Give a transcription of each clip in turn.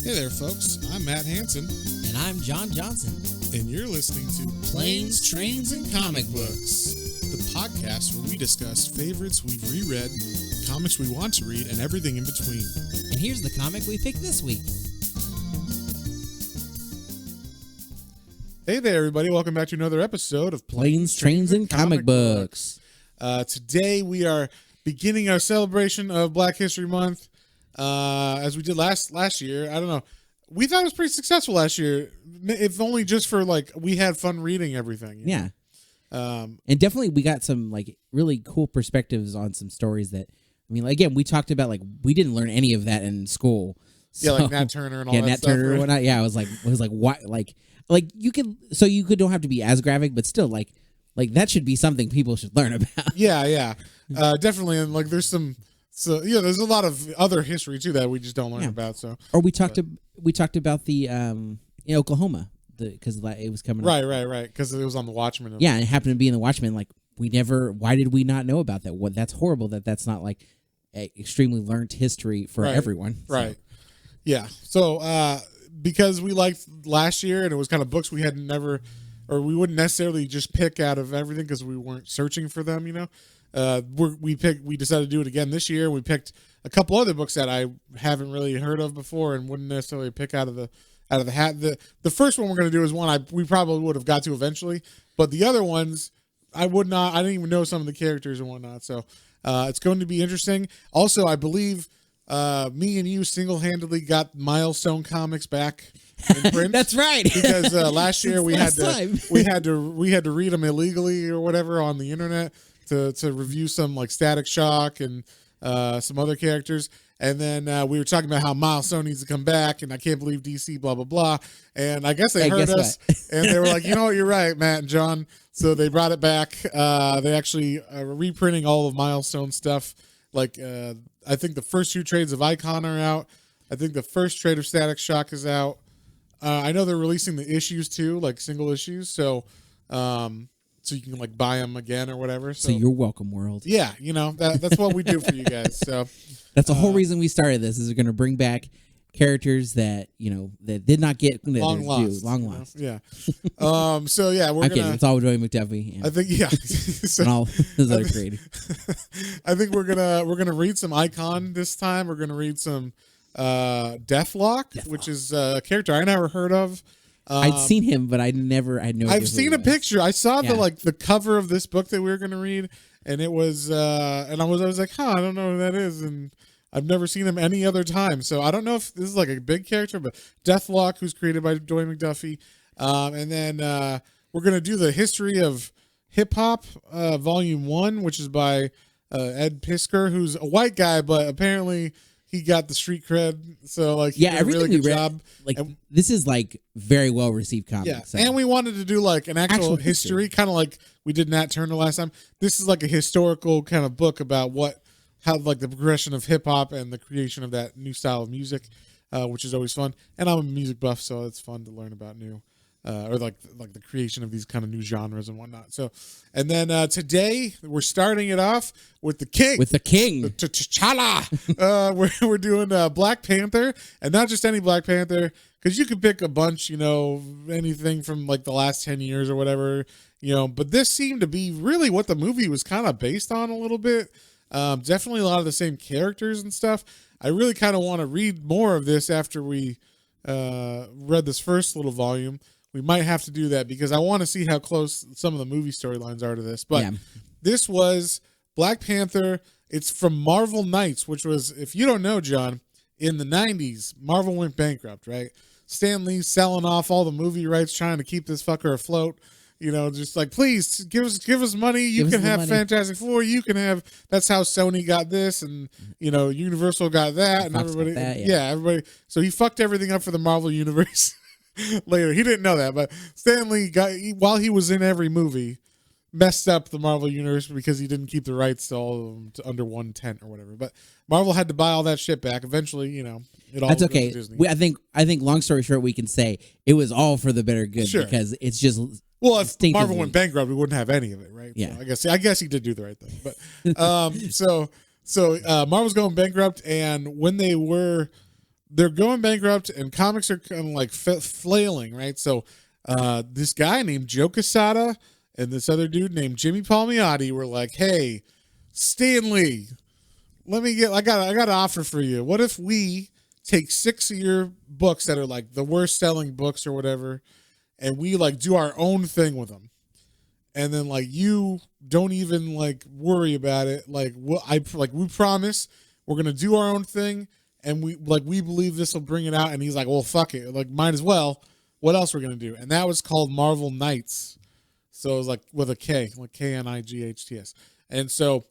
Hey there, folks. I'm Matt Hansen. And I'm John Johnson. And you're listening to Planes, Trains, and Comic Books, the podcast where we discuss favorites we've reread, comics we want to read, and everything in between. And here's the comic we picked this week. Hey there, everybody. Welcome back to another episode of Planes, Trains, and Comic Books. Today we are beginning our celebration of Black History Month. As we did last year. I don't know. We thought it was pretty successful last year, if only just for we had fun reading everything. Yeah. And definitely we got some really cool perspectives on some stories that, again, we talked about we didn't learn any of that in school. So, yeah, like Nat Turner and all that Nat stuff. Turner and whatnot. Yeah, I was like, why? You don't have to be as graphic, but still that should be something people should learn about. Yeah. Definitely. And there's some. So yeah, there's a lot of other history too that we just don't learn about. So, or we talked about the in Oklahoma because it was coming. Right. Because it was on the Watchmen. Yeah, and it happened to be in the Watchmen. Why did we not know about that? That's horrible. That's not extremely learned history for everyone. So. Right. Yeah. So because we liked last year and it was kind of books we had never, or we wouldn't necessarily just pick out of everything because we weren't searching for them. We decided to do it again this year. We picked a couple other books that I haven't really heard of before and wouldn't necessarily pick out of the hat. The first one we're going to do is one we probably would have got to eventually, but the other ones I would not. I didn't even know some of the characters and whatnot. So it's going to be interesting. Also, I believe me and you single-handedly got Milestone Comics back in print. That's right. Because last year we had to read them illegally or whatever on the internet. To review some Static Shock and some other characters. And then we were talking about how Milestone needs to come back and I can't believe DC, blah, blah, blah. And I guess they heard us and they were like, you know what, you're right, Matt and John. So they brought it back. They actually are reprinting all of Milestone stuff. I think the first two trades of Icon are out. I think the first trade of Static Shock is out. I know they're releasing the issues too, single issues. So, so you can buy them again or whatever. So you're welcome, world. Yeah, that's what we do for you guys. So that's the whole reason we started this. Is we're going to bring back characters that that did not get long lost. Yeah. So yeah, we're kidding. It's all Joey McDuffie. Yeah. I think so, and all those other creative. I think we're gonna read some Icon this time. We're gonna read some Deathlock, which is a character I never heard of. I'd seen him, but I no idea. I've seen a picture. I saw the cover of this book that we were going to read, and it was and I was like, I don't know who that is, and I've never seen him any other time. So I don't know if this is a big character, but Deathlock, who's created by Joey McDuffie, and then we're going to do the history of hip hop, Volume 1, which is by Ed Piskor, who's a white guy, but apparently he got the street cred, so he did a really good job. This is very well received comics. Yeah, so. And we wanted to do an actual history, kind of like we did Nat Turner last time. This is a historical kind of book about how the progression of hip hop and the creation of that new style of music, which is always fun. And I'm a music buff, so it's fun to learn about new. Or the creation of these kind of new genres and whatnot. So, and then today we're starting it off with the king. T'Challa. We're doing Black Panther, and not just any Black Panther, because you could pick a bunch, anything from the last 10 years or whatever, But this seemed to be really what the movie was kind of based on a little bit. Definitely a lot of the same characters and stuff. I really kind of want to read more of this after we read this first little volume. We might have to do that because I want to see how close some of the movie storylines are to this. But This was Black Panther. It's from Marvel Knights, which was, if you don't know, John, in the 90s, Marvel went bankrupt, right? Stan Lee's selling off all the movie rights, trying to keep this fucker afloat. Just please give us money. You can have Fantastic Four. You can have. That's how Sony got this, and Universal got that, and everybody. Everybody. So he fucked everything up for the Marvel universe. Later, he didn't know that, but Stan Lee while he was in every movie, messed up the Marvel universe because he didn't keep the rights to all of them under one tent or whatever. But Marvel had to buy all that shit back. Eventually, it all. That's okay. I think. Long story short, we can say it was all for the better good because it's just. Well, if Marvel went bankrupt, we wouldn't have any of it, right? Yeah. So I guess he did do the right thing, but so Marvel's going bankrupt, and when they were they're going bankrupt, and comics are kind of like flailing, right? So this guy named Joe Quesada and this other dude named Jimmy Palmiotti were like, "Hey, Stan Lee, I got an offer for you. What if we take 6 of your books that are like the worst selling books or whatever, and we like do our own thing with them, and then like you don't even like worry about it. Like we promise we're gonna do our own thing, and we believe this will bring it out." And he's like, "Well, fuck it, like might as well. What else we're gonna do?" And that was called Marvel Knights. So it was like with a K, like Knights. And so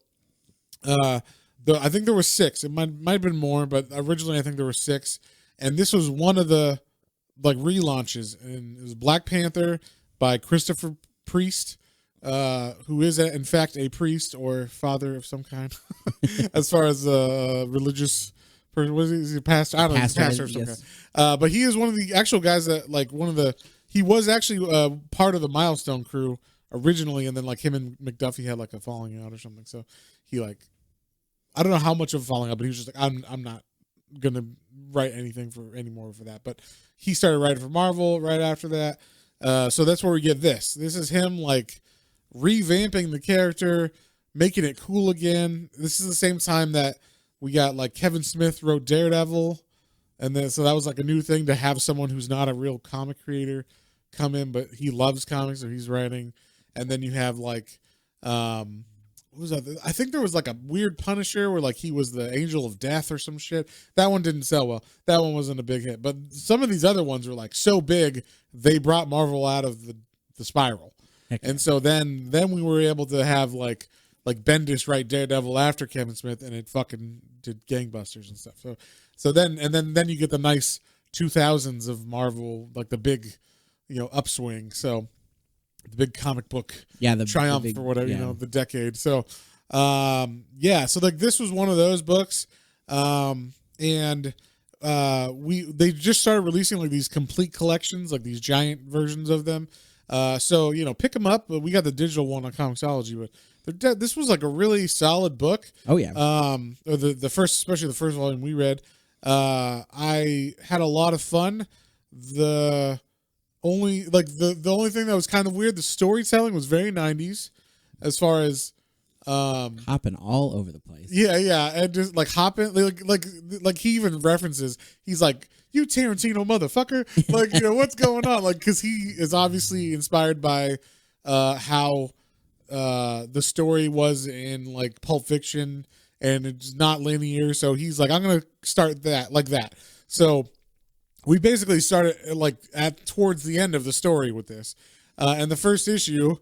I think there were 6. It might have been more, but originally I think there were 6. And this was one of the like relaunches, and it was Black Panther by Christopher Priest, who is in fact a priest or father of some kind, as far as religious person. Was he a pastor? I don't know. He's a pastor of some kind. But he is one of the actual guys that like he was actually part of the Milestone crew originally, and then like him and McDuffie had like a falling out or something. So he like, I don't know how much of a falling out, but he was just like, I'm not gonna write anything anymore for that. But he started writing for Marvel right after that. So that's where we get this. This is him like revamping the character, making it cool again. This is the same time that we got like Kevin Smith wrote Daredevil, and then so that was like a new thing to have someone who's not a real comic creator come in, but he loves comics, so he's writing. And then you have like what was that? I think there was like a weird Punisher where like he was the Angel of Death or some shit. That one didn't sell well. That one wasn't a big hit. But some of these other ones were like so big they brought Marvel out of the spiral. Okay. And so then we were able to have like Bendis write Daredevil after Kevin Smith, and it fucking did gangbusters and stuff. So then you get the nice 2000s of Marvel, like the big, upswing. So the big comic book triumph or whatever, the decade. So so like this was one of those books, and they just started releasing like these complete collections, like these giant versions of them. So pick them up. We got the digital one on Comixology, but this was like a really solid book. Oh yeah. The first, especially the first volume we read, I had a lot of fun. The only thing that was kind of weird, the storytelling was very 90s as far as hopping all over the place. Yeah, and just like hopping like he even references, he's like, "You Tarantino motherfucker," like what's going on, like because he is obviously inspired by how the story was in like Pulp Fiction, and it's not linear, so he's like, "I'm gonna start that like that." So we basically started like towards the end of the story with this, and the first issue.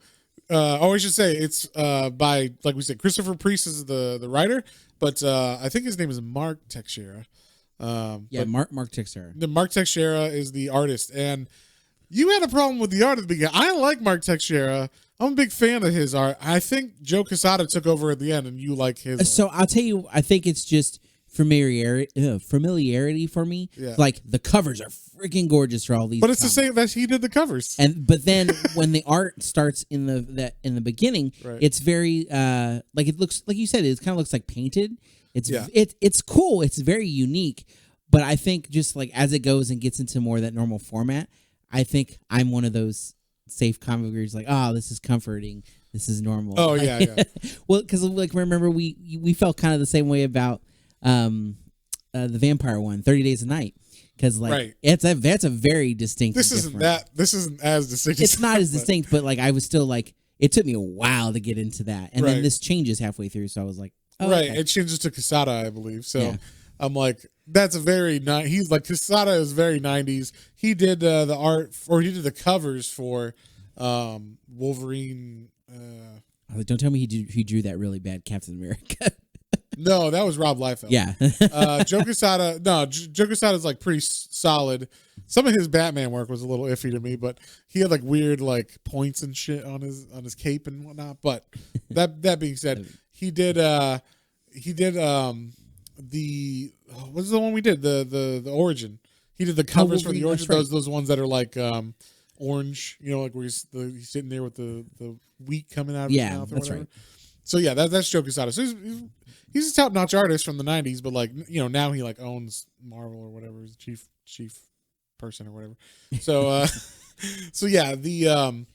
I should say it's by, like we said, Christopher Priest is the writer, but I think his name is Mark Teixeira. Mark Teixeira. Mark Teixeira is the artist, and you had a problem with the art at the beginning. I like Mark Teixeira. I'm a big fan of his art. I think Joe Quesada took over at the end, and you like his. So I'll tell you, I think it's just familiarity for me. Yeah. Like the covers are freaking gorgeous for all these. But it's the same that he did the covers. But then when the art starts in the beginning, right. It's very like it looks like you said. It kind of looks like painted. It's cool. It's very unique. But I think just like as it goes and gets into more of that normal format, I think I'm one of those safe comic readers. Like, this is comforting. This is normal. Oh yeah. Well, because like remember we felt kind of the same way about the vampire one, 30 Days a Night, because like right. That's a very distinct. This isn't as distinct. It's not as distinct, but like I was still like, it took me a while to get into that, and then this changes halfway through, so I was like, right, it changes to Quesada, I believe. So I'm like, that's a very he's like Quesada is very 90s. He did the art, or he did the covers for Wolverine. Don't tell me he drew that really bad Captain America. No, that was Rob Liefeld. Yeah. Joe Quesada is like pretty solid. Some of his Batman work was a little iffy to me, but he had like weird like points and shit on his cape and whatnot. But that being said, he did what's the one we did? The Origin. He did the covers for the Origin. Right. Those ones that are like orange, like where he's sitting there with the wheat coming out of his mouth or whatever. Right. So yeah, that's Joe Quesada. So he's a top notch artist from the '90s, but like now he like owns Marvel or whatever. He's chief person or whatever. So so yeah, the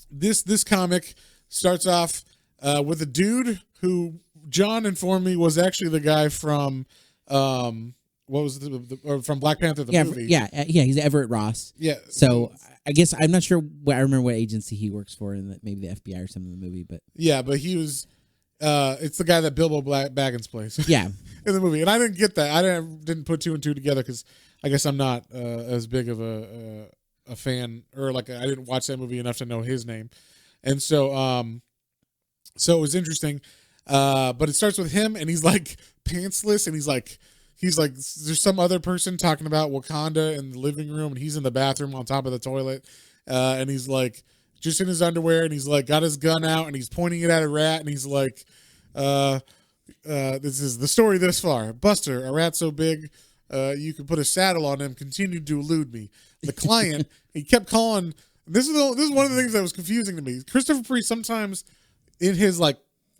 this comic starts off with a dude who John informed me was actually the guy from what was or from Black Panther the movie. He's Everett Ross. Yeah. So I guess I'm not sure. I remember what agency he works for, and maybe the FBI or something in the movie. But yeah, but he was. It's the guy that Bilbo Baggins plays. Yeah. In the movie, and I didn't get that. I didn't put two and two together because I guess I'm not as big of a fan, or like I didn't watch that movie enough to know his name, and so so it was interesting. But it starts with him, and he's like pantsless, and he's like there's some other person talking about Wakanda in the living room, and he's in the bathroom on top of the toilet, and he's like just in his underwear, and he's like got his gun out, and he's pointing it at a rat, and he's like, this is the story this far. Buster, a rat so big you could put a saddle on him, continued to elude me. The client, he kept calling. This is one of the things that was confusing to me. Christopher Priest sometimes in his like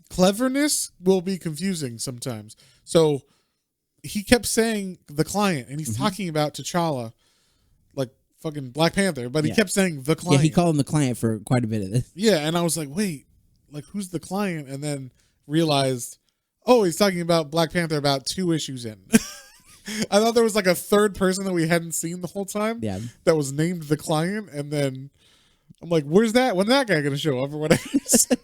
cleverness will be confusing sometimes. So he kept saying the client, and he's talking about T'Challa, like fucking Black Panther, but he kept saying the client. Yeah, he called him the client for quite a bit of this. Yeah, and I was like, wait, like who's the client? And then realized, oh, he's talking about Black Panther about 2 issues in. I thought there was like a third person that we hadn't seen the whole time. Yeah. That was named the client, and then I'm like, where's that? When's that guy gonna show up or whatever?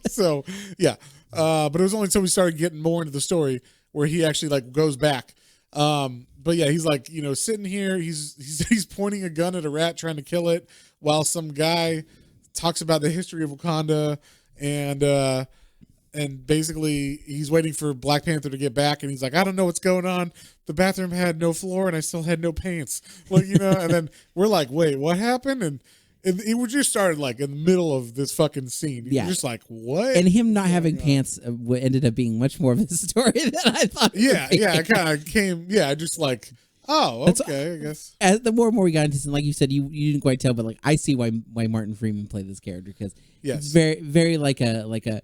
So yeah. But it was only until we started getting more into the story where he actually like goes back. But yeah, he's like, sitting here, he's pointing a gun at a rat trying to kill it while some guy talks about the history of Wakanda, and basically he's waiting for Black Panther to get back, and he's like, I don't know what's going on. The bathroom had no floor and I still had no pants. Like, and then we're like, wait, what happened? And it just started like in the middle of this fucking scene. You're just like, what? And him not having pants ended up being much more of a story than I thought. Yeah, it kind of came. Yeah, just like, oh, okay, I guess. As the more and more we got into this, and like you said, you didn't quite tell, but like I see why Martin Freeman played this character, because it's very very like a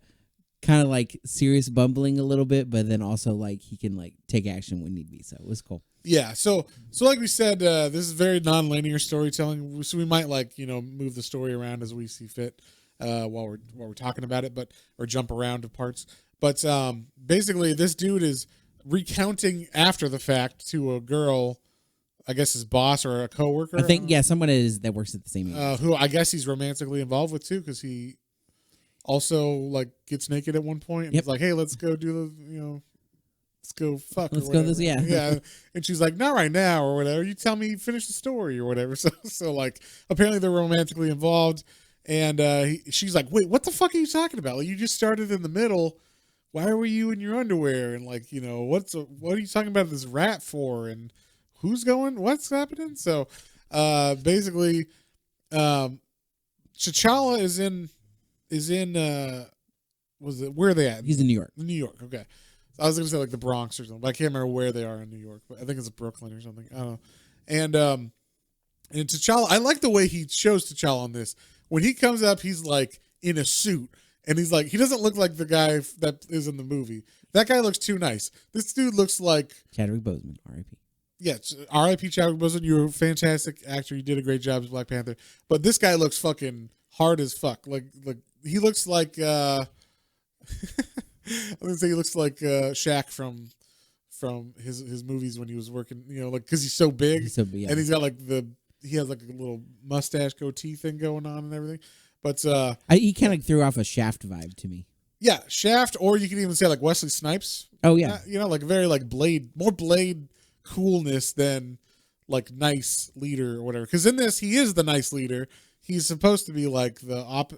kind of like serious bumbling a little bit, but then also like he can like take action when need be. So it was cool. Yeah, so like we said, this is very non-linear storytelling, so we might like move the story around as we see fit while we're talking about it, or jump around to parts. But basically, this dude is recounting after the fact to a girl, I guess his boss or a coworker. I think someone that works at the same who I guess he's romantically involved with too, because he also like gets naked at one point and he's like, hey, let's go do the let's go fuck. Let's go this, yeah. And she's like, not right now or whatever. You tell me, finish the story or whatever. So like, apparently they're romantically involved, and she's like, wait, what the fuck are you talking about? Like, you just started in the middle. Why were you in your underwear? And like, what are you talking about this rat for? And what's happening? So, basically, T'Challa is in. Where are they at? He's in New York. New York. Okay. I was going to say like the Bronx or something, but I can't remember where they are in New York, but I think it's Brooklyn or something. I don't know. And T'Challa, I like the way he shows T'Challa on this. When he comes up, he's like in a suit, and he's like, he doesn't look like the guy that is in the movie. That guy looks too nice. This dude looks like Chadwick Boseman, R.I.P. Yeah, R.I.P. Chadwick Boseman. You're a fantastic actor. You did a great job as Black Panther. But this guy looks fucking hard as fuck. Like he looks like I'm gonna say he looks like Shaq from his movies when he was working, like because he's so big, and he's got like he has like a little mustache goatee thing going on and everything. But he kind of threw off a Shaft vibe to me. Yeah, Shaft, or you could even say like Wesley Snipes. Oh yeah, like very like more Blade coolness than like nice leader or whatever. Because in this, he is the nice leader. He's supposed to be like not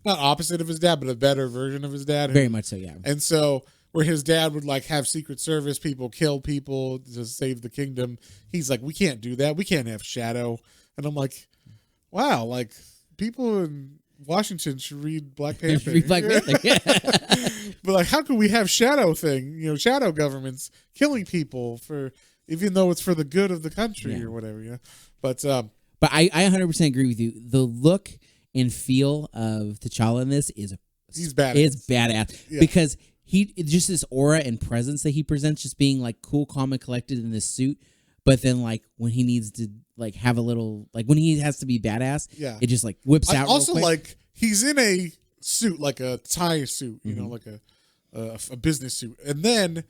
opposite of his dad, but a better version of his dad. Very much so, yeah. And so where his dad would like have Secret Service people kill people to save the kingdom, he's like, we can't do that. We can't have Shadow. And I'm like, wow, like people in Washington should read Black Panther. Yeah. But like, how can we have Shadow Shadow governments killing people even though it's for the good of the country or whatever, But I 100% agree with you. The look and feel of T'Challa in this is He's badass. It's badass because he just this aura and presence that he presents, just being like cool, calm, and collected in this suit. But then, like when he needs to like have a little, like when he has to be badass, it just like whips out. Also, real quick. like he's in a suit, like a tie suit, you know, like a business suit, and then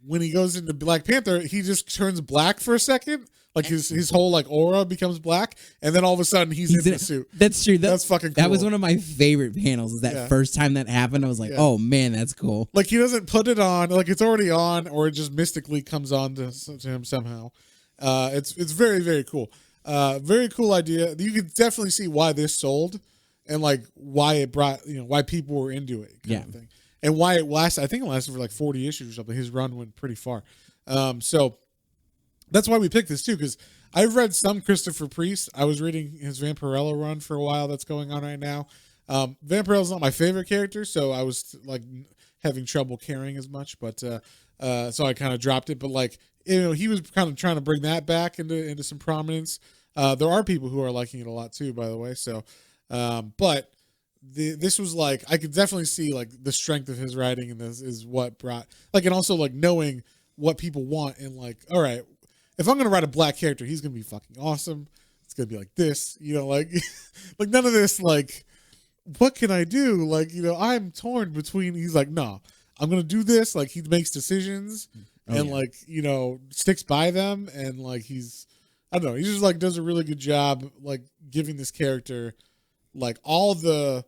when he goes into Black Panther, he just turns black for a second. Like his whole like aura becomes black, and then all of a sudden he's in the suit. That's true. That's fucking cool. That was one of my favorite panels. Is that first time that happened? I was like, oh man, that's cool. Like he doesn't put it on, like it's already on, or it just mystically comes on to him somehow. It's very, very cool. Very cool idea. You can definitely see why this sold, and like why it brought, you know, why people were into it. Kind of thing. And why it lasted. I think it lasted for like 40 issues or something. His run went pretty far. So that's why we picked this too, because I've read some Christopher Priest. I was reading his Vampirella run for a while. That's going on right now. Vampirella's not my favorite character, so I was like having trouble carrying as much, but so I kind of dropped it. But like, you know, he was kind of trying to bring that back into some prominence. There are people who are liking it a lot too, by the way. So, but this was like, I could definitely see like the strength of his writing, and this is what brought like, and also like knowing what people want, and like, all right, if I'm gonna write a black character, he's gonna be fucking awesome. It's gonna be like this, you know, like like none of this like, what can I do? Like, you know, I'm torn between. He's like, no, I'm gonna do this. Like he makes decisions and like, you know, sticks by them, and like I don't know, he just like does a really good job like giving this character like all the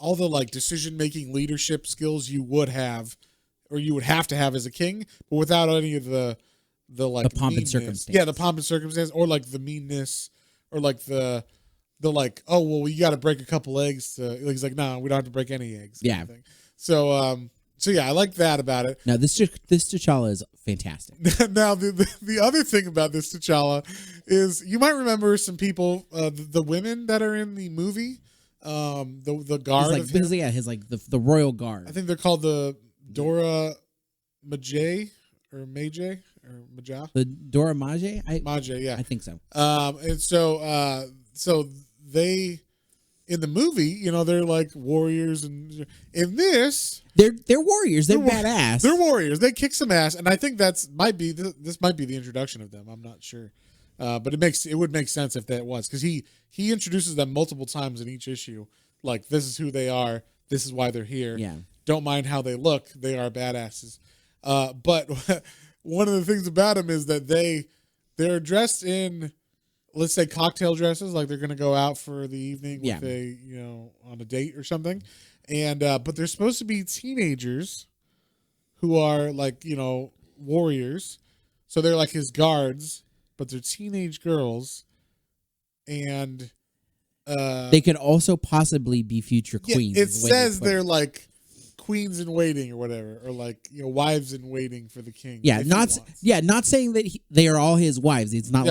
like decision making leadership skills you would have, or you would have to have as a king, but without any of the like the pomp and meanness. circumstance. Yeah, the pomp and circumstance, or like the meanness, or like the like, oh well, you got to break a couple eggs to. Like, he's like, no, we don't have to break any eggs. Yeah. So so yeah, I like that about it. Now this T'Challa is fantastic. Now the other thing about this T'Challa is, you might remember some people, the women that are in the movie, the guard. Like, his like the royal guard. I think they're called the Dora Majay or Majay or Majah. The Dora Majay? Majay, yeah. I think so. And so they, in the movie, you know, they're like warriors, and in this they're warriors. They're badass. They're warriors. They kick some ass, and I think this might be the introduction of them. I'm not sure. But it would make sense if that was, because he introduces them multiple times in each issue. Like, this is who they are. This is why they're here. Yeah. Don't mind how they look. They are badasses. But one of the things about them is that they're dressed in, let's say, cocktail dresses, like they're going to go out for the evening with on a date or something. And but they're supposed to be teenagers who are like, you know, warriors. So they're like his guards, but they're teenage girls. And they could also possibly be future queens. It says they're like queens in waiting or whatever, or like, you know, wives in waiting for the king. Yeah, not saying that they are all his wives. It's not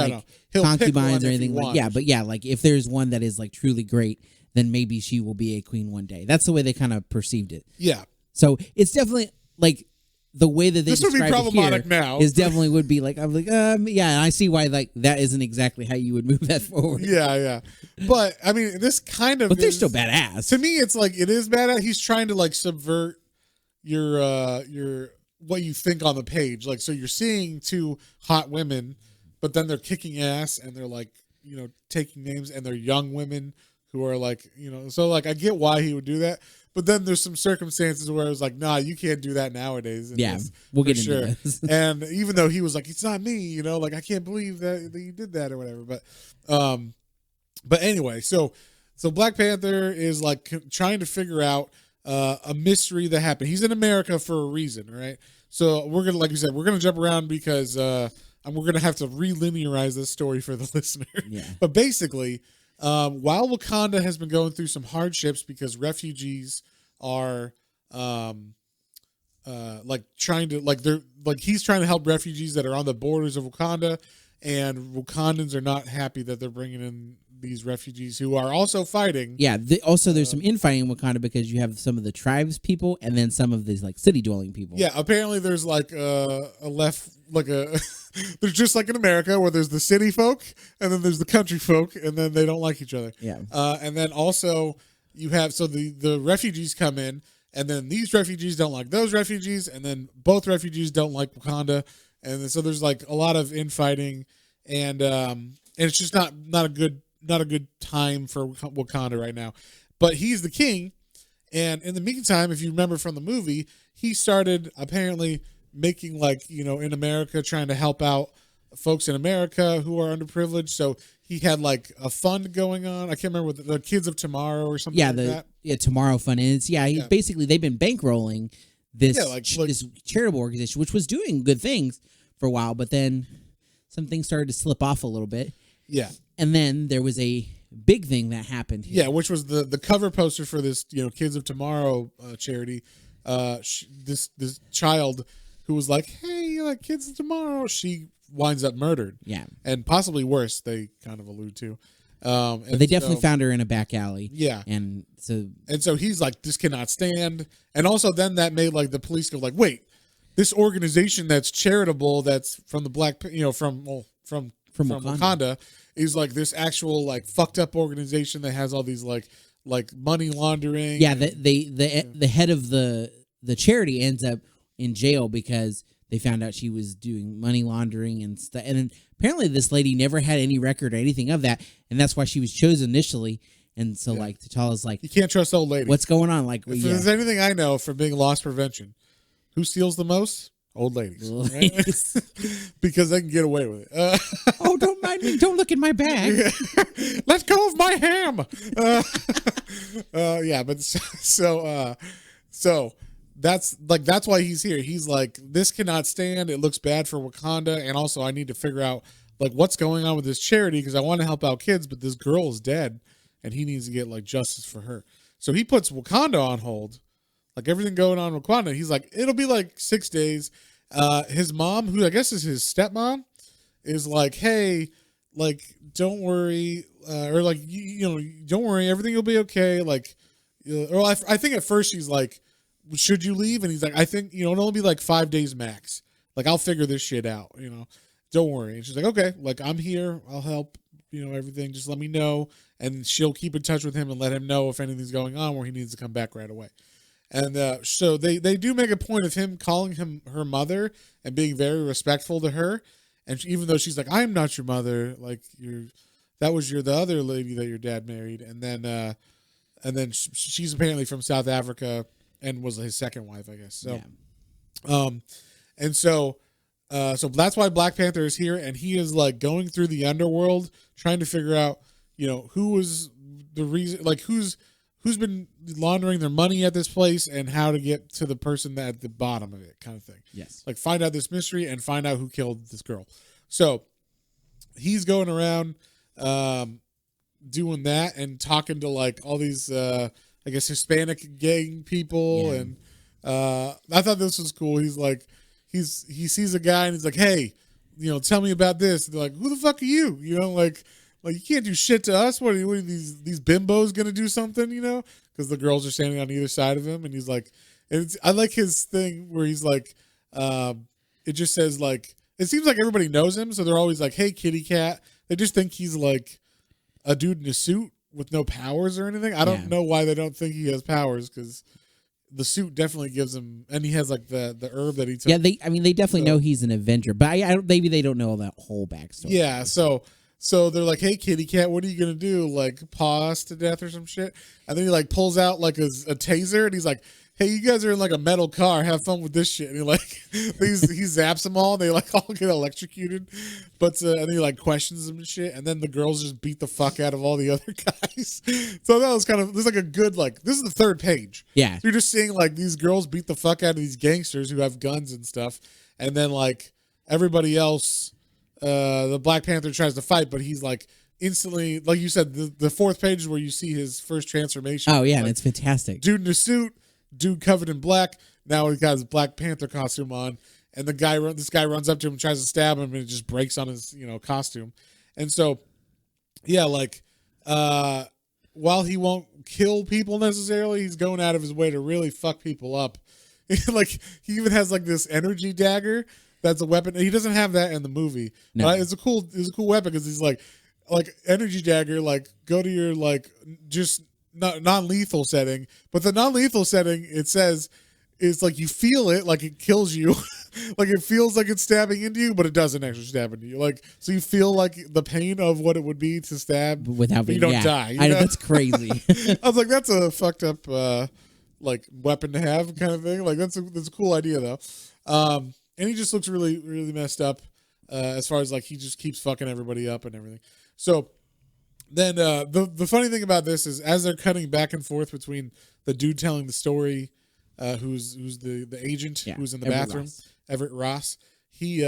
concubines or anything like. Yeah, but yeah, like if there's one that is like truly great, then maybe she will be a queen one day. That's the way they kind of perceived it. Yeah. So it's definitely like the way that they this would be problematic now. Is definitely would be like, I'm like, yeah, I see why like that isn't exactly how you would move that forward. Yeah. But I mean, this kind of, but they're still badass. To me, it's like, it is badass. He's trying to like subvert your what you think on the page. Like, so you're seeing two hot women, but then they're kicking ass, and they're like, you know, taking names, and they're young women who are like, you know, so like I get why he would do that. But then there's some circumstances where it's like, nah, you can't do that nowadays. Yeah, we'll get into this. And even though he was like, it's not me, you know, like I can't believe that you did that or whatever. But anyway, so Black Panther is like trying to figure out a mystery that happened. He's in America for a reason, right? So we're gonna, like you said, we're gonna jump around because we're gonna have to relinearize this story for the listener. Yeah. But basically, while Wakanda has been going through some hardships because refugees are like trying to, like, they're like, he's trying to help refugees that are on the borders of Wakanda, and Wakandans are not happy that they're bringing in these refugees who are also fighting. Yeah. Also, there's some infighting in Wakanda because you have some of the tribes people and then some of these like city dwelling people. Yeah. Apparently, there's like a left, like a there's just like in America where there's the city folk and then there's the country folk, and then they don't like each other. Yeah. And then also you have so the refugees come in, and then these refugees don't like those refugees, and then both refugees don't like Wakanda, and then, so there's like a lot of infighting, and it's just not a good time for Wakanda right now. But he's the king, and in the meantime, if you remember from the movie, he started apparently making like in America, trying to help out folks in America who are underprivileged. So he had like a fund going on. I can't remember what the Kids of Tomorrow or something like that. Yeah, Tomorrow Fund. And it's basically they've been bankrolling this this charitable organization, which was doing good things for a while, but then some things started to slip off a little bit. Yeah. And then there was a big thing that happened. Yeah, which was the cover poster for this Kids of Tomorrow charity. This child who was like, hey, like Kids of Tomorrow, she winds up murdered. Yeah. And possibly worse, they kind of allude to. But they definitely found her in a back alley. Yeah. And so he's like, this cannot stand. And also then that made like the police go like, wait, this organization that's charitable, that's from the from Wakanda, is like this actual like fucked up organization that has all these like money laundering. Yeah, the head of the charity ends up in jail because they found out she was doing money laundering and stuff. And apparently this lady never had any record or anything of that, and that's why she was chosen initially. And so like T'Challa's like, you can't trust old ladies. What's going on? Like, if there's anything I know from being loss prevention, who steals the most? Old ladies. Right? Because they can get away with it. Oh, don't mind me. Don't look in my bag. Let go of my ham. Yeah, but so that's why he's here. He's like, this cannot stand. It looks bad for Wakanda, and also I need to figure out like what's going on with this charity because I want to help out kids, but this girl is dead, and he needs to get like justice for her. So he puts Wakanda on hold. Like everything going on in Wakanda, he's like, it'll be like 6 days. His mom, who I guess is his stepmom, is like, hey, like, don't worry, or like, don't worry, everything will be okay. Like, or I think at first she's like, should you leave? And he's like, I think it'll only be like 5 days max. Like, I'll figure this shit out. Don't worry. And she's like, okay, like I'm here, I'll help. Everything. Just let me know, and she'll keep in touch with him and let him know if anything's going on where he needs to come back right away. And so they do make a point of him calling her mother and being very respectful to her. And even though she's like, I'm not your mother, like that was the other lady that your dad married. And then she's apparently from South Africa and was his second wife, I guess. So, yeah. And so that's why Black Panther is here, and he is like going through the underworld trying to figure out, who was the reason, like who's been laundering their money at this place and how to get to the person at the bottom of it, kind of thing. Yes. Like find out this mystery and find out who killed this girl. So he's going around doing that and talking to like all these, I guess, Hispanic gang people. Yeah. And I thought this was cool. He's like, he sees a guy and he's like, hey, tell me about this. And they're like, who the fuck are you? Like you can't do shit to us. What are these bimbos gonna do something? Because the girls are standing on either side of him, and he's like, I like his thing where he's like, it just says like, it seems like everybody knows him, so they're always like, hey, kitty cat. They just think he's like a dude in a suit with no powers or anything. I don't know why they don't think he has powers because the suit definitely gives him, and he has like the herb that he took. Yeah, they definitely know he's an Avenger, but maybe they don't know that whole backstory. Yeah, so they're like, hey, kitty cat, what are you going to do? Like, paw us to death or some shit? And then he, like, pulls out, like, a taser, and he's like, hey, you guys are in, like, a metal car. Have fun with this shit. And he, like, he zaps them all, and they, like, all get electrocuted. But, and he, like, questions them and shit. And then the girls just beat the fuck out of all the other guys. So that was there's, like, a good, like, this is the third page. Yeah. So you're just seeing, like, these girls beat the fuck out of these gangsters who have guns and stuff. And then, like, everybody else... the Black Panther tries to fight, but he's like instantly, like you said, the fourth page is where you see his first transformation. Oh yeah, like, it's fantastic. Dude in a suit, dude covered in black. Now he's got his Black Panther costume on, and this guy runs up to him and tries to stab him, and it just breaks on his costume. And so, yeah, like while he won't kill people necessarily, he's going out of his way to really fuck people up. Like he even has like this energy dagger. That's a weapon. He doesn't have that in the movie. No. But it's a cool weapon because he's like energy dagger. Like go to your like just non-lethal setting, but the non-lethal setting, it says, is like you feel it, like it kills you. Like it feels like it's stabbing into you, but it doesn't actually stab into you. Like, so you feel like the pain of what it would be to stab without but you don't die. I know, that's crazy. I was like, that's a fucked up like weapon to have kind of thing. Like that's a cool idea though. And he just looks really, really messed up as far as like he just keeps fucking everybody up and everything. So then the funny thing about this is as they're cutting back and forth between the dude telling the story, who's the agent who's in the bathroom, Everett Ross. He's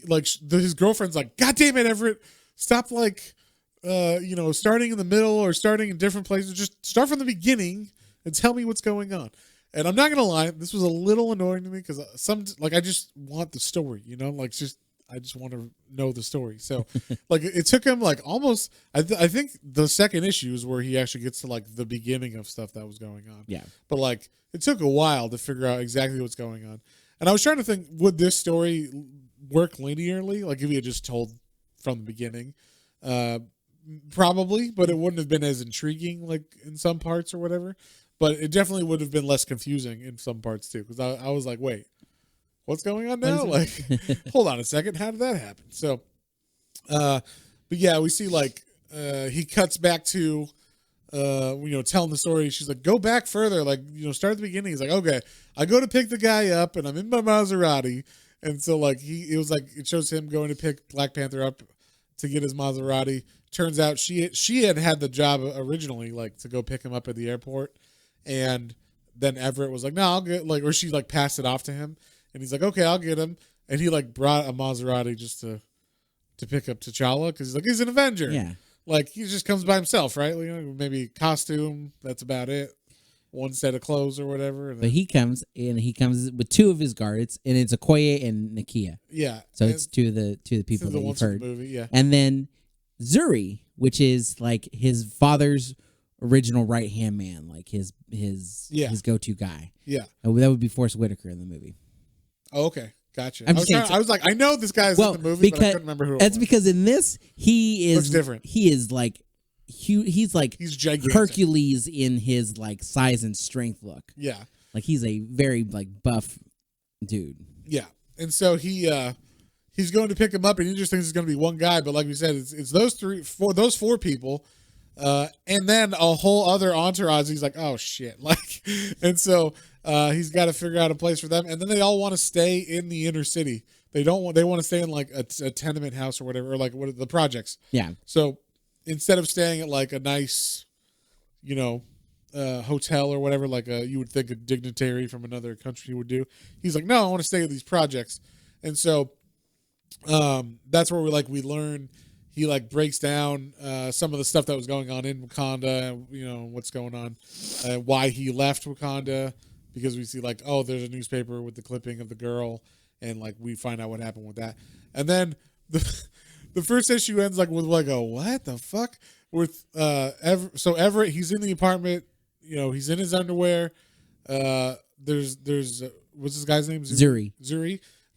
like his girlfriend's like, God damn it, Everett, stop like starting in the middle or starting in different places. Just start from the beginning and tell me what's going on. And I'm not gonna lie, this was a little annoying to me because I just want the story, I just want to know the story. So like it took him like almost I think the second issue is where he actually gets to like the beginning of stuff that was going on. Yeah. But like it took a while to figure out exactly what's going on. And I was trying to think, would this story work linearly? Like if he had just told from the beginning? Probably, but it wouldn't have been as intriguing like in some parts or whatever. But it definitely would have been less confusing in some parts too. Because I was like, wait, what's going on now? Like, hold on a second. How did that happen? So, but yeah, we see like he cuts back to telling the story. She's like, go back further, like start at the beginning. He's like, okay, I go to pick the guy up and I'm in my Maserati. And so like it shows him going to pick Black Panther up to get his Maserati. Turns out she had the job originally, like to go pick him up at the airport. And then Everett was like, no, I'll get or she like passed it off to him. And he's like, okay, I'll get him. And he like brought a Maserati just to pick up T'Challa because he's like, he's an Avenger. Yeah. Like he just comes by himself, right? Maybe costume. That's about it. One set of clothes or whatever. But he comes with two of his guards, and it's Okoye and Nakia. Yeah. So it's two of the people that you've heard. Movie, yeah. And then Zuri, which is like his father's original right hand man, like his go-to guy. Yeah. That would be Forrest Whitaker in the movie. Oh, okay. Gotcha. I was like, I know this guy's in the movie, but I couldn't remember who it was. That's because in this, he is... Looks different. He is like... He's gigantic. Hercules in his like size and strength look. Yeah. Like he's a very like buff dude. Yeah. And so he's going to pick him up and he just thinks it's going to be one guy. But like we said, it's those four people. And then a whole other entourage. He's like, oh shit. And so he's got to figure out a place for them. And then they all want to stay in the inner city. They want to stay in like a tenement house or whatever, or like what are the projects. Yeah. So instead of staying at like a nice, hotel or whatever, like you would think a dignitary from another country would do, he's like, no, I want to stay at these projects. And so that's where we learn. He like breaks down some of the stuff that was going on in Wakanda, what's going on, why he left Wakanda, because we see like, oh, there's a newspaper with the clipping of the girl, and like we find out what happened with that. And then the first issue ends like with like a what the fuck with Everett, he's in the apartment, he's in his underwear. There's what's this guy's name?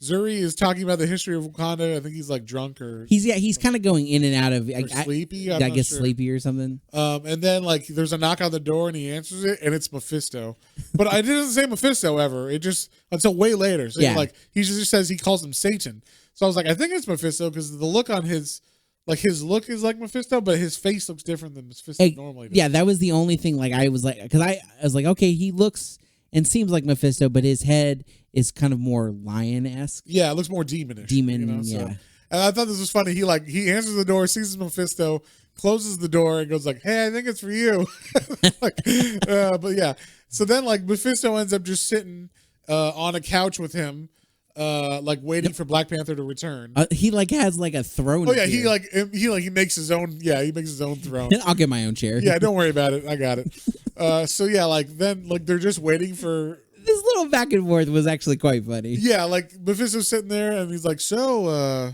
Zuri is talking about the history of Wakanda. I think he's like drunk or he's kind of going in and out of sleepy. I guess sleepy or something. And then like there's a knock on the door and he answers it and it's Mephisto. But I didn't say Mephisto ever. It just until way later. So like he just says he calls him Satan. So I was like, I think it's Mephisto because the look on his look is like Mephisto, but his face looks different than Mephisto normally does. Yeah, that was the only thing. Like I was like, because I was like, okay, he looks and seems like Mephisto, but his head is kind of more lion-esque. Yeah, it looks more demonish. Yeah. So, and I thought this was funny. He answers the door, sees Mephisto, closes the door, and goes like, "Hey, I think it's for you." But yeah. So then like Mephisto ends up just sitting on a couch with him, like waiting for Black Panther to return. He like has like a throne. Oh yeah, he makes his own. Yeah, he makes his own throne. I'll get my own chair. Yeah, don't worry about it. I got it. So yeah, like then like they're just waiting for. This little back and forth was actually quite funny. Yeah, like Mephisto's sitting there and he's like, so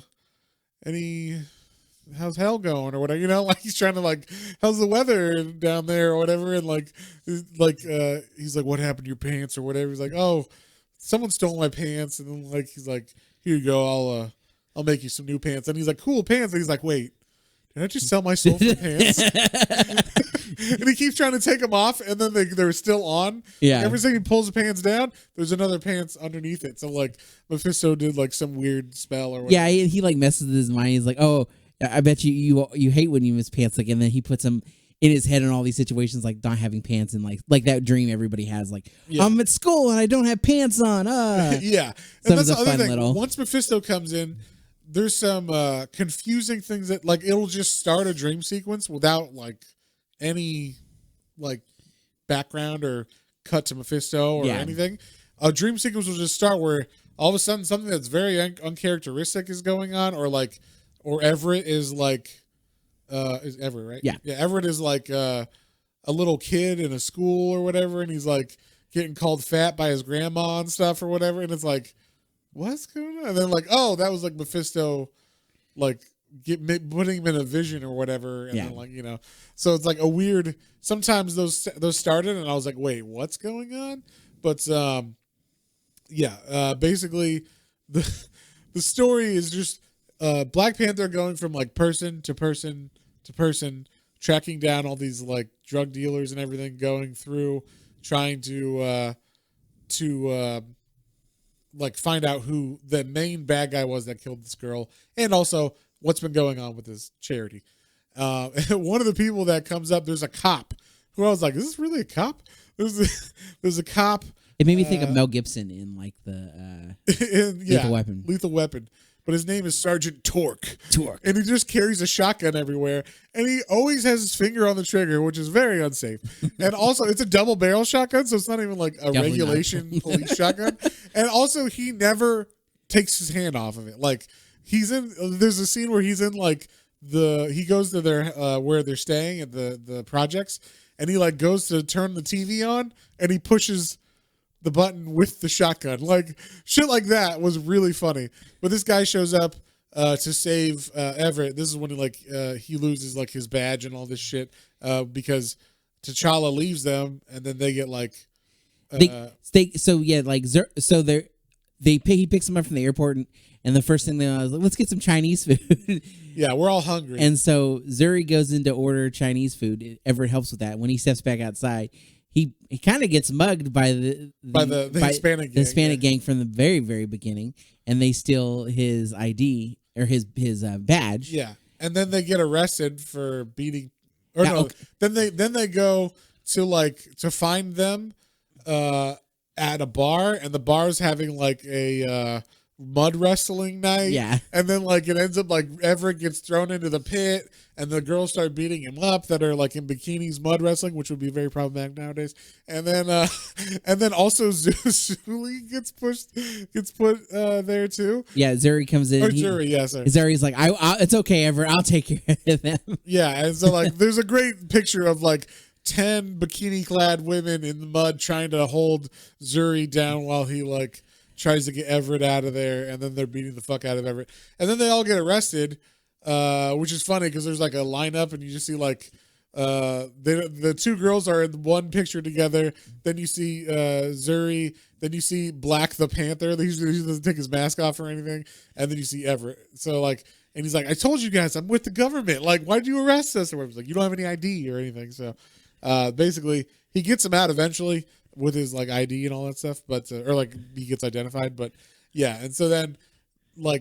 how's hell going or whatever, like he's trying to like, how's the weather down there or whatever, and he's like, what happened to your pants or whatever. He's like, oh, someone stole my pants. And then like he's like, here you go, I'll make you some new pants. And he's like, cool pants. And he's like, wait, did I just sell my soul for pants? and he keeps trying to take them off, and then they're still on. Yeah. Every time he pulls the pants down, there's another pants underneath it. So like Mephisto did like some weird spell or whatever. Yeah, he like messes with his mind. He's like, oh, I bet you hate when you miss pants. Like, and then he puts them in his head in all these situations, like not having pants, and like that dream everybody has, like I'm at school and I don't have pants on. Yeah, and that's the other thing. Once Mephisto comes in, there's some confusing things that like it'll just start a dream sequence without like any like background or cut to Mephisto or anything. A dream sequence will just start where all of a sudden something that's very uncharacteristic is going on, or Everett is like. Is Everett, right? Yeah. Everett is like a little kid in a school or whatever, and he's like getting called fat by his grandma and stuff or whatever, and it's like, what's going on? And then like, oh, that was like Mephisto, like putting him in a vision or whatever, and then like so it's like a weird. Sometimes those started, and I was like, wait, what's going on? But basically the story is just. Black Panther going from like person to person to person, tracking down all these like drug dealers and everything, going through trying to like find out who the main bad guy was that killed this girl, and also what's been going on with this charity. One of the people that comes up, there's a cop who I was like, is this really a cop? There's a cop. It made me think of Mel Gibson in like the Lethal Weapon. But his name is Sergeant Torque. And he just carries a shotgun everywhere. And he always has his finger on the trigger, which is very unsafe. And also, it's a double barrel shotgun, so it's not even like a definitely regulation police shotgun. And also, he never takes his hand off of it. Like, there's a scene where he's in like he goes to their, where they're staying at the projects, and he like goes to turn the TV on, and he pushes the button with the shotgun. Like shit like that was really funny. But this guy shows up to save Everett. This is when he loses like his badge and all this shit because T'Challa leaves them, and then they get like he picks them up from the airport, and the first thing they was like, let's get some Chinese food. Yeah, we're all hungry. And so Zuri goes in to order Chinese food. Everett helps with that. When he steps back outside, he kind of gets mugged by the Hispanic gang from the very, very beginning, and they steal his ID or his badge. Yeah, and then they get arrested for beating. Or no, okay. Then they go to find them at a bar, and the bar's having like a mud wrestling night. Yeah, and then like it ends up like Everett gets thrown into the pit, and the girls start beating him up that are like in bikinis mud wrestling, which would be very problematic nowadays. And then also Zuli gets put there too. Yeah, Zuri comes in. Or Zuri, yeah, sorry. Zuri's like, it's okay, Everett, I'll take care of them. Yeah, and so like there's a great picture of like 10 bikini clad women in the mud trying to hold Zuri down while he like tries to get Everett out of there, and then they're beating the fuck out of Everett. And then they all get arrested, which is funny because there's like a lineup, and you just see like the two girls are in one picture together. Then you see Zuri. Then you see Black the Panther. He doesn't take his mask off or anything. And then you see Everett. So like, and he's like, I told you guys I'm with the government. Like, why'd you arrest us? Or whatever. He's like, you don't have any ID or anything. So basically, he gets him out eventually with his like ID and all that stuff, but or like he gets identified, but yeah. And so then we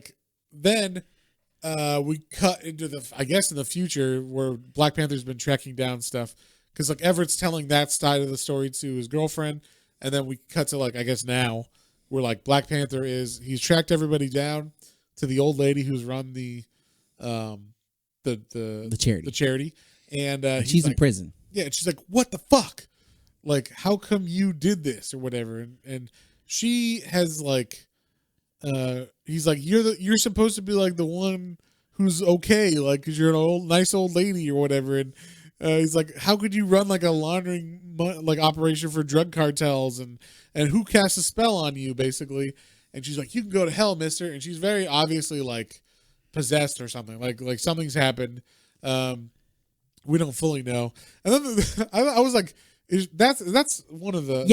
cut into in the future where Black Panther's been tracking down stuff because like Everett's telling that side of the story to his girlfriend, and then we cut to like now where like Black Panther he's tracked everybody down to the old lady who's run the charity, and she's in prison. Yeah, and she's like, what the fuck? Like, how come you did this or whatever? And she has like, he's like, you're supposed to be like the one who's okay, like, because you're an nice old lady or whatever. And he's like, how could you run like a laundering like operation for drug cartels and who cast a spell on you basically? And she's like, you can go to hell, mister. And she's very obviously like possessed or something. Like something's happened. We don't fully know. And then I was like. That's one of the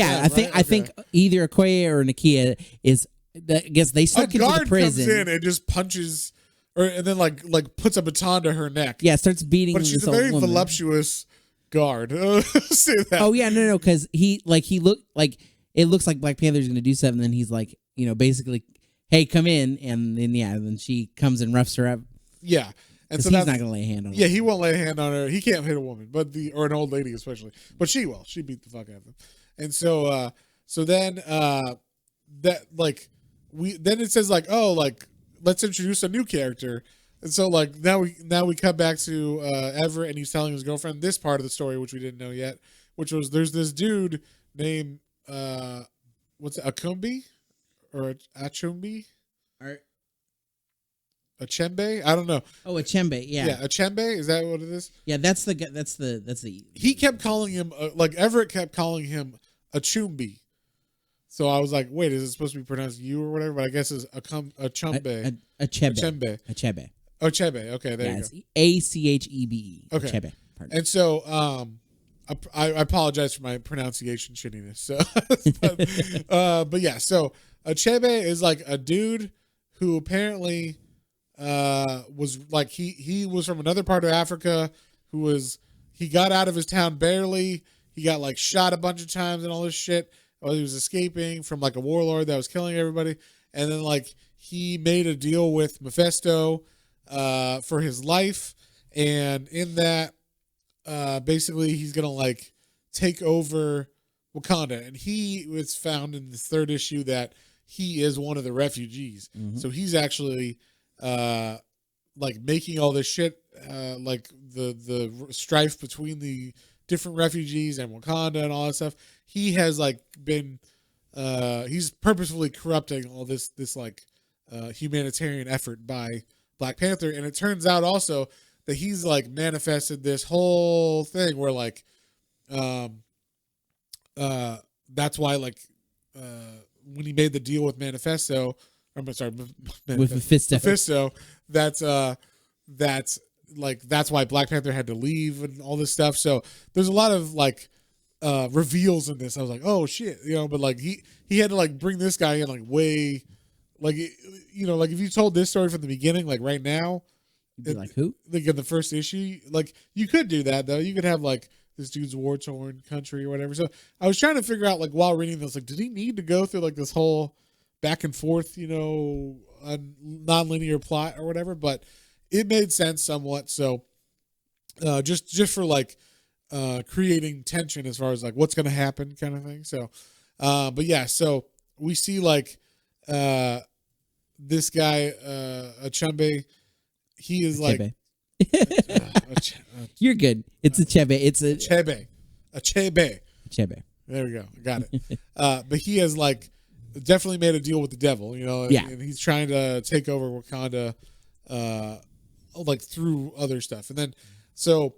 I think either Okoye or Nakia is I guess they stuck into the prison. A guard comes in and just punches and then like puts a baton to her neck. Yeah, starts beating. But she's a very voluptuous guard. Say that. Oh yeah, no, because he looked like it looks like Black Panther's gonna do something, and then he's like, basically, hey, come in, and then she comes and roughs her up. Yeah. And so he's not gonna lay a hand on her. Yeah, he won't lay a hand on her. He can't hit a woman, or an old lady especially. But she will. She beat the fuck out of him. And so then that like then it says like, oh, like let's introduce a new character. And so like now we come back to Everett, and he's telling his girlfriend this part of the story, which we didn't know yet, which was there's this dude named what's it, Akumbi or Achumbi? Achembe? I don't know. Oh, Achembe, yeah. Yeah, Achembe, is that what it is? Yeah, that's the He kept calling him like Everett kept calling him Achumbi. So I was like, wait, is it supposed to be pronounced you or whatever? But I guess it's Achumbe. Achebe. Achebe. Ochebe. Okay, there you go. It's Achebe. Okay. Achebe. And so I apologize for my pronunciation shittiness. So but yeah, so Achebe is like a dude who apparently was like he was from another part of Africa he got out of his town barely. He got like shot a bunch of times and all this shit while he was escaping from like a warlord that was killing everybody. And then like he made a deal with Mephisto for his life, and in that basically he's gonna like take over Wakanda, and he was found in the third issue that he is one of the refugees. Mm-hmm. So he's actually like making all this shit like the strife between the different refugees and Wakanda and all that stuff. He has like been he's purposefully corrupting all this like humanitarian effort by Black Panther. And it turns out also that he's like manifested this whole thing where like that's why like when he made the deal with Mephisto, that's why Black Panther had to leave and all this stuff. So there's a lot of like reveals in this. I was like, oh shit, but like he had to like bring this guy in like way like like if you told this story from the beginning, like right now, you'd be like, who? Like in the first issue, like you could do that though. You could have like this dude's war-torn country or whatever. So I was trying to figure out like while reading this, like, did he need to go through like this whole back and forth, non-linear plot or whatever? But it made sense somewhat. So just for like creating tension as far as like what's going to happen kind of thing. So but yeah, so we see like this guy Achembe, he is like you're good. It's Achebe. It's Achebe. Achebe. There we go. I got it. But he has like definitely made a deal with the devil, and he's trying to take over Wakanda like through other stuff. And then so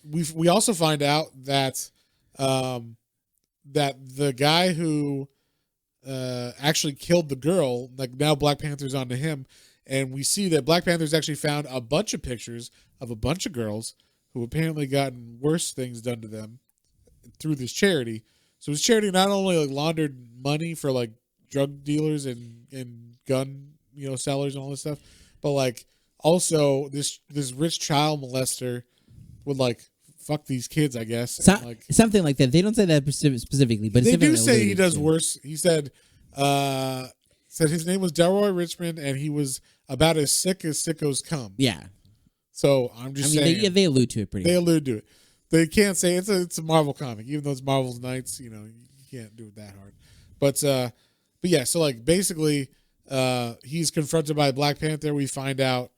we also find out that that the guy who actually killed the girl, like now Black Panther's onto him. And we see that Black Panther's actually found a bunch of pictures of a bunch of girls who apparently gotten worse things done to them through this charity. So his charity not only like laundered money for like drug dealers and gun sellers and all this stuff, but like also this rich child molester would like fuck these kids, I guess. Like something like that. They don't say that specifically, but they do say he does worse. He said his name was Delroy Richmond, and he was about as sick as sickos come. Yeah. So I'm just saying. They allude to it pretty. They allude to it. They can't say it's a Marvel comic, even though it's Marvel's Knights. You can't do it that hard. But yeah. So like basically, he's confronted by Black Panther. We find out,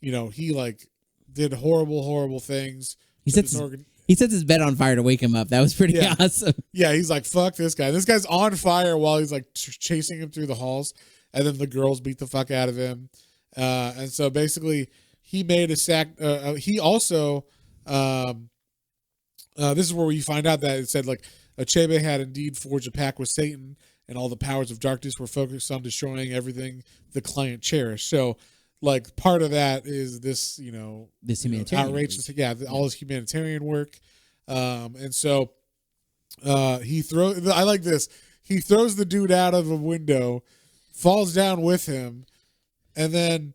he like did horrible things. He sets his bed on fire to wake him up. That was pretty awesome. Yeah, he's like, fuck this guy. This guy's on fire while he's like chasing him through the halls. And then the girls beat the fuck out of him. And so basically he made a sack. He also, this is where we find out that it said like Achebe had indeed forged a pact with Satan, and all the powers of darkness were focused on destroying everything the client cherished. So like part of that is this, this humanitarian outrageous, all this humanitarian work. And so I like this. He throws the dude out of a window, falls down with him, and then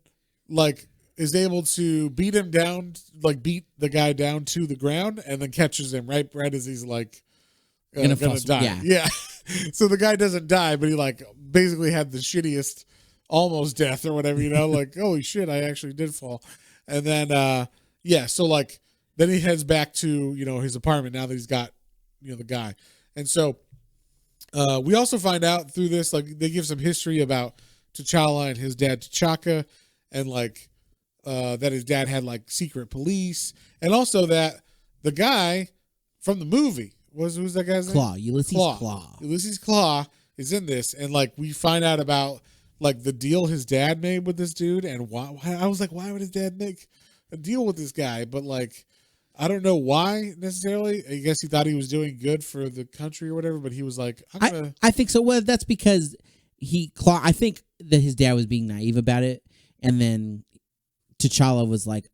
like is able to beat him down, like beat the guy down to the ground, and then catches him right as he's like gonna die. Yeah. So the guy doesn't die, but he like basically had the shittiest almost death or whatever, like, holy shit, I actually did fall. And then so like then he heads back to his apartment now that he's got the guy. And so we also find out through this, like, they give some history about T'Challa and his dad T'Chaka, and like that his dad had like secret police, and also that the guy from the movie who's that guy's name? Ulysses Claw is in this, and like we find out about like the deal his dad made with this dude, and why I was like, why would his dad make a deal with this guy? But like, I don't know why necessarily. I guess he thought he was doing good for the country or whatever, but he was like, I think so. Well, that's because I think that his dad was being naive about it, and then T'Challa was like,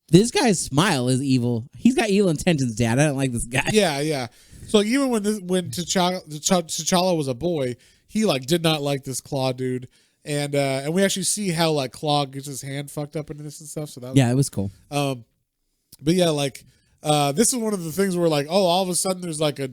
this guy's smile is evil. He's got evil intentions, Dad. I don't like this guy. Yeah. So even when T'Challa was a boy, he like did not like this Claw dude, and we actually see how like Claw gets his hand fucked up into this and stuff. So that was, it was cool. But yeah, like this is one of the things where like, all of a sudden there's like a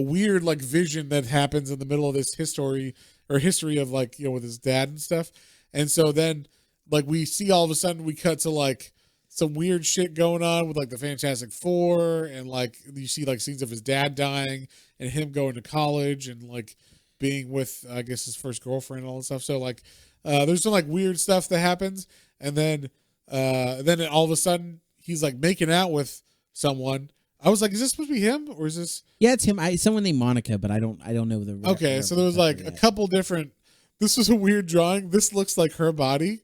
weird like vision that happens in the middle of this history of like with his dad and stuff, and so then like we see all of a sudden we cut to like some weird shit going on with like the Fantastic Four, and like you see like scenes of his dad dying and him going to college and like being with I guess his first girlfriend and all that stuff. So like there's some like weird stuff that happens, and then all of a sudden he's like making out with someone. I was like, is this supposed to be him or is this? Yeah, it's him. Someone named Monica, but I don't know the. Okay, so there was like a couple different. This was a weird drawing. This looks like her body.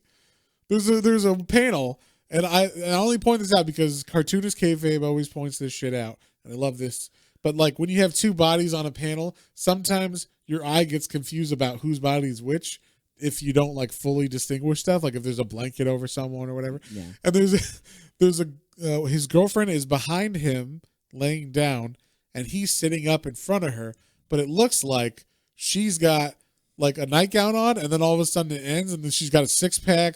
There's a panel, and I only point this out because cartoonist kayfabe always points this shit out, and I love this. But like when you have two bodies on a panel, sometimes your eye gets confused about whose body is which if you don't like fully distinguish stuff. Like if there's a blanket over someone or whatever. Yeah. And there's a his girlfriend is behind him laying down, and he's sitting up in front of her. But it looks like she's got like a nightgown on, and then all of a sudden it ends, and then she's got a six pack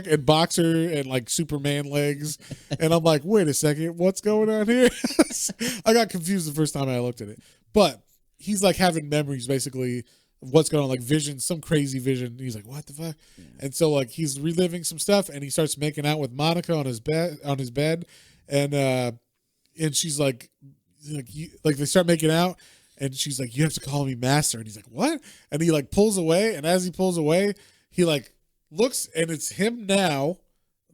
and boxer and like Superman legs. And I'm like, wait a second, what's going on here? I got confused the first time I looked at it. But he's like having memories basically of what's going on, like vision, some crazy vision. He's like, what the fuck? Yeah. And so like he's reliving some stuff, and he starts making out with Monica on his bed, and she's like they start making out, and she's like, you have to call me master. And he's like, what? And he like pulls away, and as he pulls away, he like looks, and it's him now,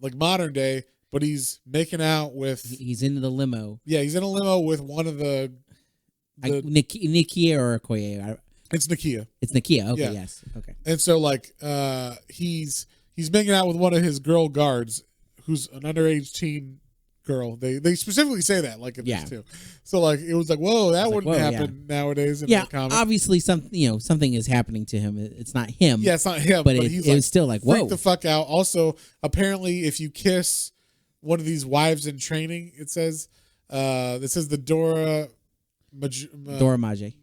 like modern day, but he's making out with. He's into the limo. Yeah, he's in a limo with one of the Nikia or Okoye. It's Nakia. It's Nakia. Okay, yeah. Yes. Okay. And so like he's making out with one of his girl guards, who's an underage teen girl. They specifically say that like in this too. So like it was like, whoa, that wouldn't happen nowadays in the comic. Obviously something is happening to him. It's not him. Yeah, it's not him. But it was still like, whoa, freak the fuck out. Also, apparently, if you kiss one of these wives in training, it says the Dora Milaje.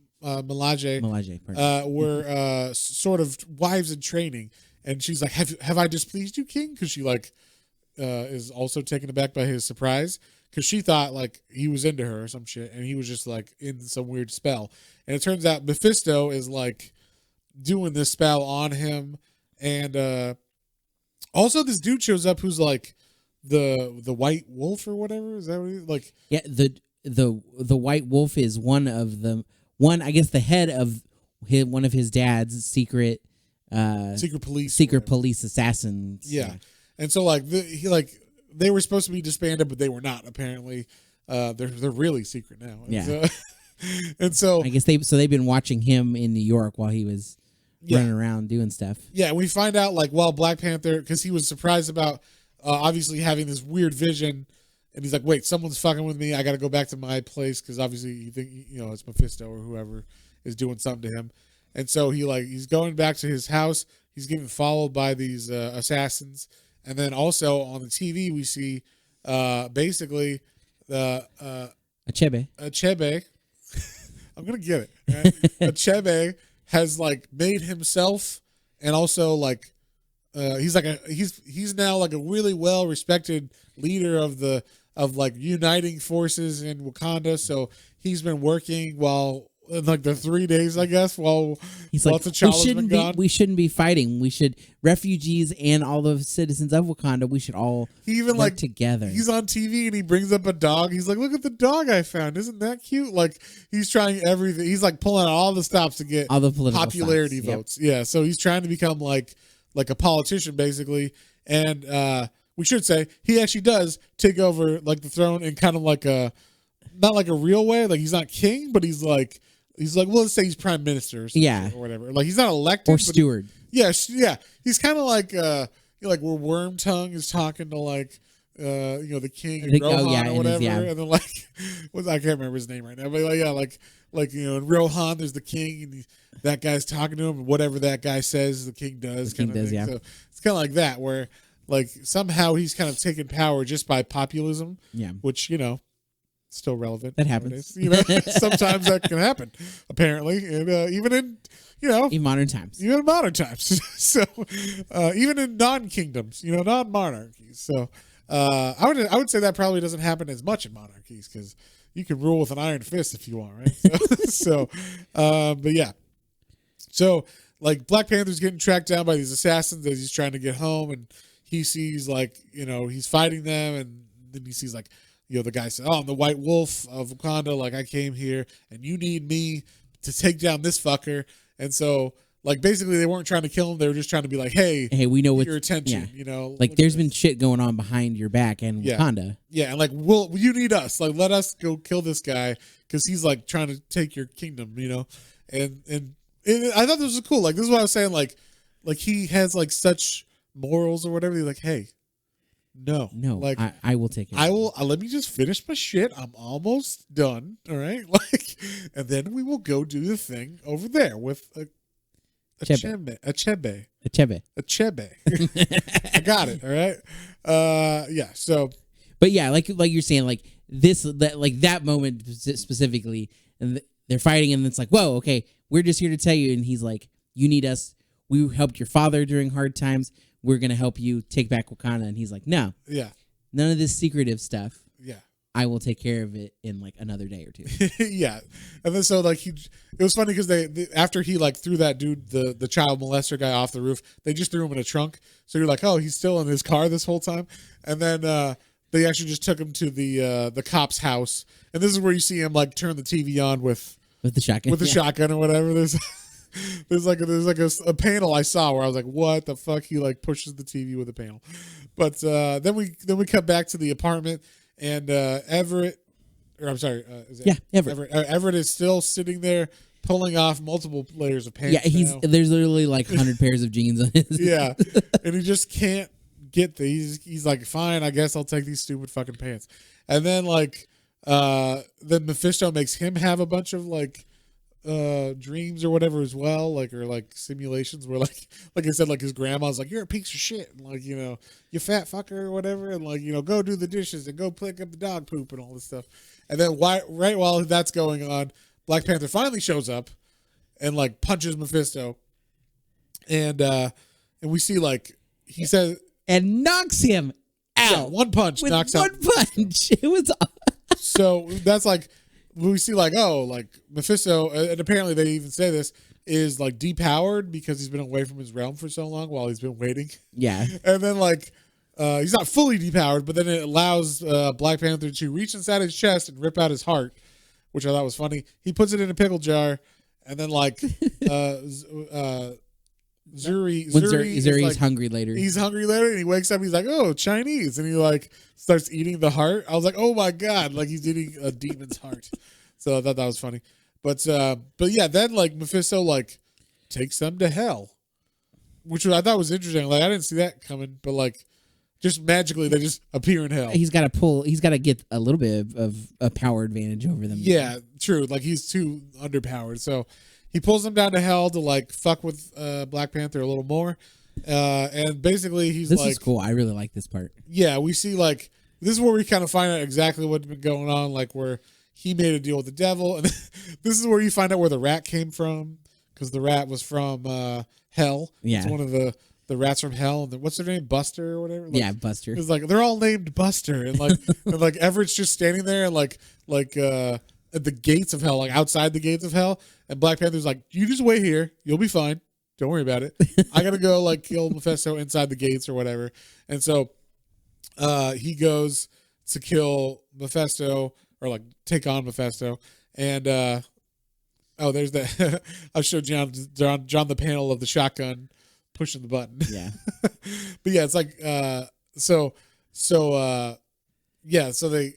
Were sort of wives in training, and she's like, have I displeased you, King? Because she like is also taken aback by his surprise, because she thought like he was into her or some shit, and he was just like in some weird spell. And it turns out Mephisto is like doing this spell on him, and also this dude shows up who's like the White Wolf or whatever. Is that what he like? Yeah, the White Wolf is I guess the head of one of his dad's secret police assassins. Yeah. And so like they were supposed to be disbanded, but they were not. Apparently, they're really secret now. And so I guess they've been watching him in New York while he was running around doing stuff. Yeah, we find out like while Black Panther, because he was surprised about obviously having this weird vision, and he's like, wait, someone's fucking with me. I got to go back to my place, because obviously you think it's Mephisto or whoever is doing something to him. And so he's going back to his house. He's getting followed by these assassins. And then also on the TV, we see basically the Achebe. I'm going to get it. Right? Achebe has like made himself and also like he's now like a really well respected leader of like uniting forces in Wakanda. So he's been working while in like the 3 days, I guess, while he's like, T'Challa's been gone. We shouldn't be fighting. We should refugees and all the citizens of Wakanda. We should all work together. He's on TV and he brings up a dog. He's like, look at the dog I found. Isn't that cute? Like he's trying everything. He's like pulling out all the stops to get all the popularity votes. Yep. Yeah, so he's trying to become like a politician basically, and we should say he actually does take over like the throne in kind of like a not like a real way. Like he's not king, but he's like well, let's say he's prime minister or whatever. Like he's not elected or steward. Yeah. He's kind of like like where Wormtongue is talking to like the king and Rohan or whatever, and then like I can't remember his name right now, but like in Rohan there's the king and that guy's talking to him and whatever that guy says the king does. So it's kind of like that where like somehow he's kind of taken power just by populism. Yeah, which still relevant. That happens. Sometimes that can happen, apparently, and even in in modern times. Even in modern times. So even in non-kingdoms, non-monarchies. So I would say that probably doesn't happen as much in monarchies because you can rule with an iron fist if you want, right? But yeah. So like Black Panther's getting tracked down by these assassins as he's trying to get home, and he sees like he's fighting them, and then he sees like the guy says, "Oh, I'm the White Wolf of Wakanda. Like I came here, and you need me to take down this fucker." And so, like basically, they weren't trying to kill him; they were just trying to be like, "Hey, we know your attention." Like there's been shit going on behind your back in Wakanda. Yeah, and like, you need us. Like, let us go kill this guy because he's like trying to take your kingdom. And I thought this was cool. Like this is what I was saying. Like he has like such morals or whatever. He's like, "Hey. No, like I will take it. I will. Let me just finish my shit. I'm almost done. All right, like, and then we will go do the thing over there with a chebe. I got it. All right. Yeah. So, but yeah, like you're saying, like that moment specifically, and they're fighting, and it's like, whoa, okay, we're just here to tell you, and he's like, you need us. We helped your father during hard times. We're going to help you take back Wakanda. And he's like, no. Yeah. None of this secretive stuff. Yeah. I will take care of it in like another day or two. Yeah. And then so like it was funny because they after he like threw that dude, the child molester guy off the roof, they just threw him in a trunk. So you're like, oh, he's still in his car this whole time. And then they actually just took him to the cop's house. And this is where you see him like turn the TV on with the shotgun. With the shotgun or whatever. There's like a panel I saw where I was like, what the fuck? He like pushes the TV with a panel. But then we come back to the apartment and Everett Everett is still sitting there pulling off multiple layers of pants. Yeah, there's literally like 100 pairs of jeans on his. Yeah, and he just can't get he's like, fine, I guess I'll take these stupid fucking pants. And then like then Mephisto makes him have a bunch of like dreams or whatever as well, like or like simulations where like I said, like his grandma's like, you're a piece of shit, and like you fat fucker or whatever, and like go do the dishes and go pick up the dog poop and all this stuff. And then right while that's going on, Black Panther finally shows up and like punches Mephisto, and we see like he says and knocks him out. Yeah, one punch with knocks one out. Punch. It was so that's like. We see like, oh, like Mephisto, and apparently they even say this, is like depowered because he's been away from his realm for so long while he's been waiting. Yeah. And then like he's not fully depowered, but then it allows Black Panther to reach inside his chest and rip out his heart, which I thought was funny. He puts it in a pickle jar, and then like Zuri's like, hungry later. He's hungry later, and he wakes up. He's like, "Oh, Chinese," and he like starts eating the heart. I was like, "Oh my god!" Like he's eating a demon's heart. So I thought that was funny. But yeah, then like Mephisto like takes them to hell, which I thought was interesting. Like I didn't see that coming, but like just magically they just appear in hell. He's got to get a little bit of a power advantage over them. Yeah, true. Like he's too underpowered, so. He pulls them down to hell to like fuck with Black Panther a little more, and basically this is cool. I really like this part. Yeah, we see like this is where we kind of find out exactly what's been going on, like where he made a deal with the devil, and this is where you find out where the rat came from because the rat was from hell. Yeah, it's one of the the rats from hell, and what's their name, Buster or whatever. Like, yeah, Buster. It's like they're all named Buster, and like and like Everett's just standing there, and like at the gates of hell, like outside the gates of hell, and Black Panther's like, you just wait here, you'll be fine, don't worry about it. I gotta go like kill Mephisto inside the gates or whatever, and so he goes to kill Mephisto or like take on Mephisto, and oh, there's that. I'll show John the panel of the shotgun pushing the button. Yeah. But yeah, it's like so they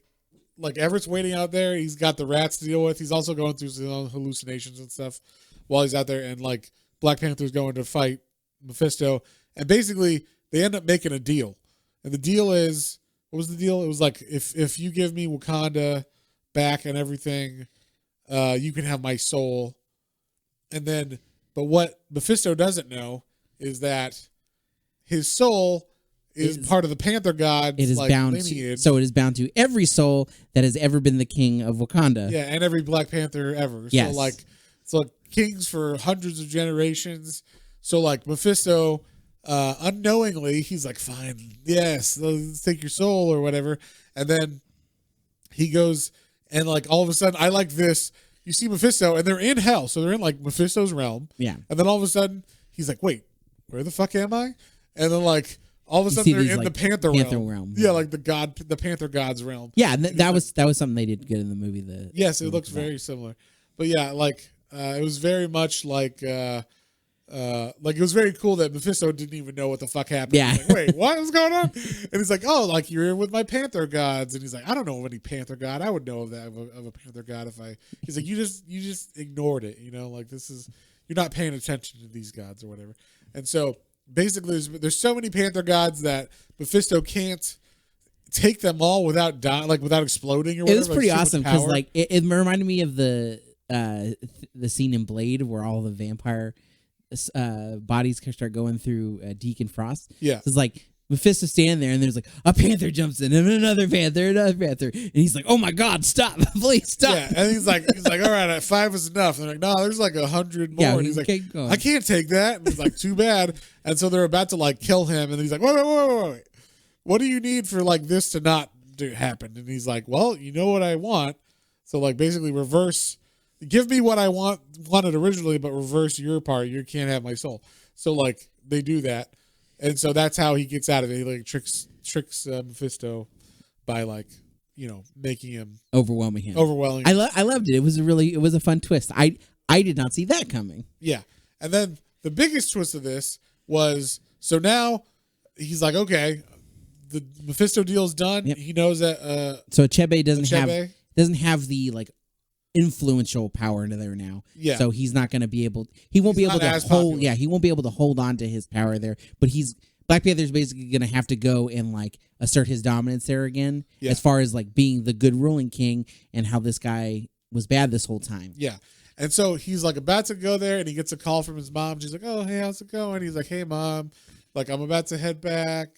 like Everett's waiting out there. He's got the rats to deal with. He's also going through his own hallucinations and stuff while he's out there. And like Black Panther's going to fight Mephisto. And basically they end up making a deal. And the deal is, what was the deal? It was like, if you give me Wakanda back and everything, you can have my soul. And then, but what Mephisto doesn't know is that his soul is part of the Panther God. It is like, bound lineage. so it is bound to every soul that has ever been the king of Wakanda. Yeah, and every Black Panther ever. Yes. So like kings for hundreds of generations. So like Mephisto, unknowingly, he's like, fine, yes, let's take your soul or whatever. And then he goes and like all of a sudden, I like this. You see Mephisto and they're in hell. So they're in like Mephisto's realm. Yeah. And then all of a sudden he's like, wait, where the fuck am I? And then like all of a sudden they're in like the Panther realm. Yeah, like the Panther God's realm. Yeah, and that was something they did good in the movie. Yes, it looks very similar. But yeah, like it was very much like it was very cool that Mephisto didn't even know what the fuck happened. Yeah. Like, wait, what was going on? And he's like, oh, like you're with my Panther gods. And he's like, I don't know of any Panther god. I would know of that of a Panther god if I. He's like, you just ignored it. You know, like you're not paying attention to these gods or whatever. And so basically, there's so many Panther gods that Mephisto can't take them all without dying, like without exploding or whatever. It was pretty awesome because like it reminded me of the scene in Blade where all the vampire bodies can start going through Deacon Frost. Yeah, it's like Mephisto standing there and there's like a panther jumps in and another panther, and he's like, oh my god, stop, please stop. Yeah, and he's like all right, 5 is enough. And they're like, no, there's like 100 more. Yeah, and he's like, I can't take that. And he's like, too bad. And so they're about to like kill him, and he's like, wait. What do you need for like this to not happen? And he's like, well, you know what I want. So like basically reverse. Give me what I wanted originally, but reverse your part. You can't have my soul. So like they do that, and so that's how he gets out of it. He like tricks Mephisto by like making him overwhelming him. I loved it. It was a fun twist. I did not see that coming. Yeah, and then the biggest twist of this was so now he's like, okay, the Mephisto deal's done. Yep. He knows that. So Achebe doesn't have the like influential power into there now. Yeah. So he's not going to be able. He won't be able to hold. Popular. Yeah, he won't be able to hold on to his power there. But Black Panther's basically going to have to go and like assert his dominance there again, as far as like being the good ruling king and how this guy was bad this whole time. Yeah. And so he's like about to go there, and he gets a call from his mom. She's like, "Oh, hey, how's it going?" He's like, "Hey, mom, like I'm about to head back.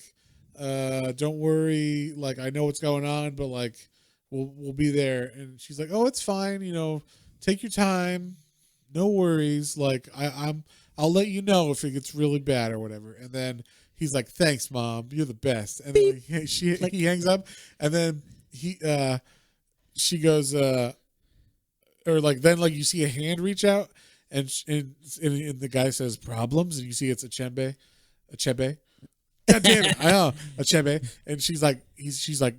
Don't worry. Like I know what's going on, but like." We'll be there. And she's like, oh, it's fine. Take your time. No worries. Like I'll let you know if it gets really bad or whatever. And then he's like, thanks, mom. You're the best. And then he hangs up, and then she goes, or like, then like you see a hand reach out, and the guy says problems, and you see it's Achebe. God damn it! I know Achebe, and she's like,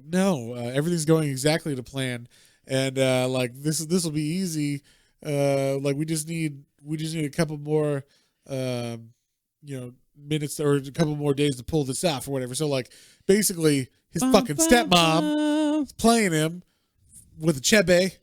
no, everything's going exactly to plan, and like this will be easy. Like we just need a couple more, minutes or a couple more days to pull this off or whatever. So like basically, his fucking stepmom is playing him with Achebe,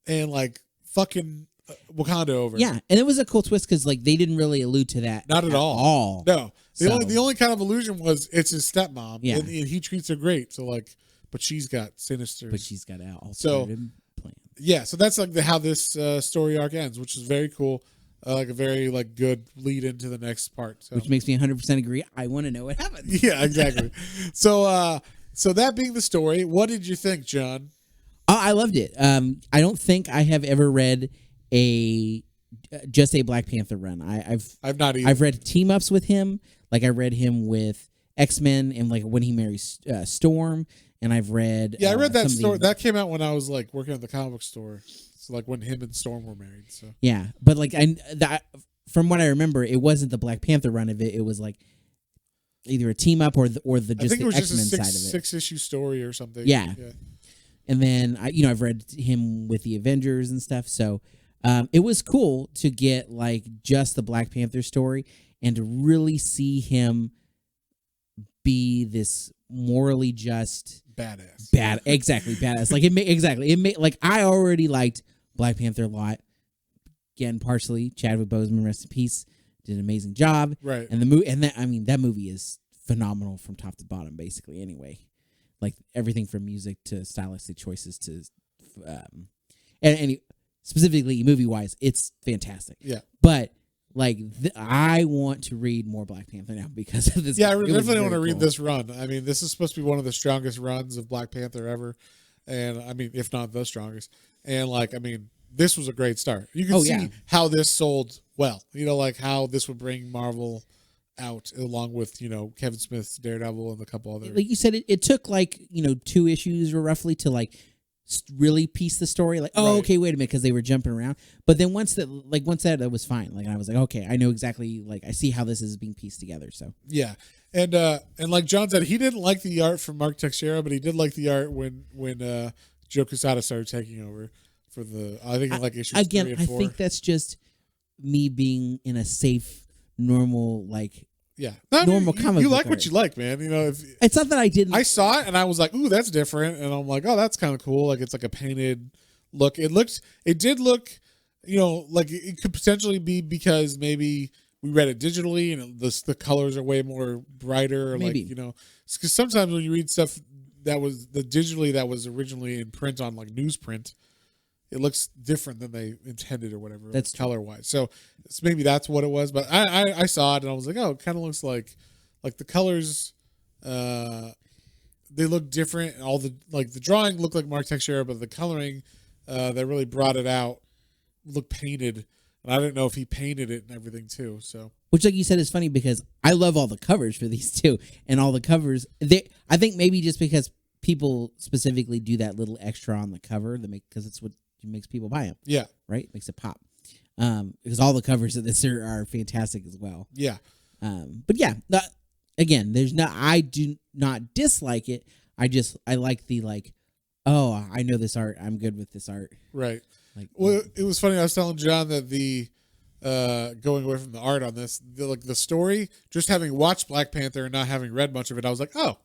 and like fucking Wakanda over. Yeah, and it was a cool twist because like they didn't really allude to that. Not at all. No. The only kind of illusion was it's his stepmom, and he treats her great. So like, but she's got sinister. But she's got alternative plan. Yeah, so that's like how this story arc ends, which is very cool. Like a very like good lead into the next part. So. Which makes me 100% agree. I want to know what happens. Yeah, exactly. So that being the story, what did you think, John? I loved it. I don't think I have ever read just a Black Panther run. I've not either. I've read team ups with him. Like I read him with X-Men and like when he marries Storm, and I've read I read that story that came out when I was like working at the comic book store. So like when him and Storm were married. So yeah, but like from what I remember, it wasn't the Black Panther run of it. It was like either a team up or the just the X-Men side of it. 6-issue story or something. Yeah. And then I've read him with the Avengers and stuff. So it was cool to get like just the Black Panther story and to really see him be this morally just badass. Exactly, badass. Like it made like I already liked Black Panther a lot. Again, partially Chadwick Boseman, rest in peace, did an amazing job. Right. And that movie is phenomenal from top to bottom, basically. Anyway, like everything from music to stylistic choices to, and specifically movie wise, it's fantastic. Yeah. But like I want to read more Black Panther now because of this. Yeah, I definitely want to read this run. I mean, this is supposed to be one of the strongest runs of Black Panther ever, and I mean, if not the strongest. And like, I mean, this was a great start. You can see how this sold well. You know, like how this would bring Marvel out along with Kevin Smith's Daredevil and a couple other. Like you said, it took like 2 issues or roughly to like really piece the story. Like, okay, wait a minute, because they were jumping around. But then once that was fine. Like I was like, okay, I know exactly. Like I see how this is being pieced together. So yeah, and like John said, he didn't like the art from Mark Texeira, but he did like the art when Joe Quesada started taking over for issues again. 3 and 4. I think that's just me being in a safe, normal normal comic. You like art. what you like, man. It's not that I didn't. I saw it and I was like, "Ooh, that's different," and I'm like, "Oh, that's kind of cool." Like it's like a painted look. It did look, like it could potentially be because maybe we read it digitally and the colors are way more brighter. Or maybe. Because sometimes when you read stuff that was digitally that was originally in print on like newsprint, it looks different than they intended or whatever. That's color wise. So maybe that's what it was. But I saw it and I was like, oh, it kind of looks like the colors. They look different. And all the drawing looked like Mark Texeira, but the coloring that really brought it out looked painted. And I didn't know if he painted it and everything too. So which, like you said, is funny because I love all the covers for these two, and all the covers. I think maybe just because people specifically do that little extra on the cover because it's what makes people buy them. Yeah. Right? Makes it pop. Because all the covers of this are fantastic as well. Yeah. But yeah, again, I do not dislike it. I like the oh, I know this art. I'm good with this art. Right. Well, it was funny. I was telling John that the going away from the art on this, the story, just having watched Black Panther and not having read much of it, I was like, oh,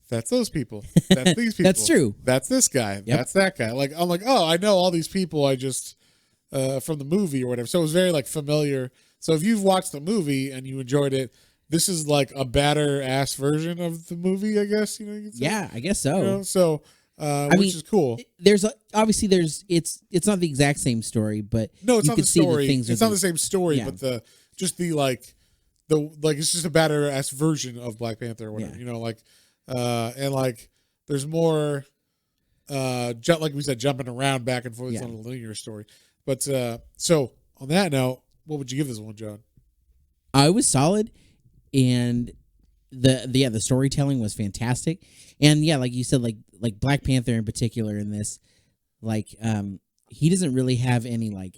that's those people. That's these people. That's true. That's this guy. Yep. That's that guy. Like I'm like, oh, I know all these people. I just from the movie or whatever. So it was very familiar. So if you've watched the movie and you enjoyed it, this is like a badder ass version of the movie, I guess. You could say. Yeah, I guess so. So which is cool. It's not the exact same story, but no, it's not the story. It's not the same story, yeah. but it's just a badder ass version of Black Panther or whatever. Yeah. And there's more like we said, jumping around back and forth. It's Yeah. not a linear story. But so on that note, what would you give this one, John? I was solid, and the storytelling was fantastic, and yeah, like you said, like Black Panther in particular in this, he doesn't really have any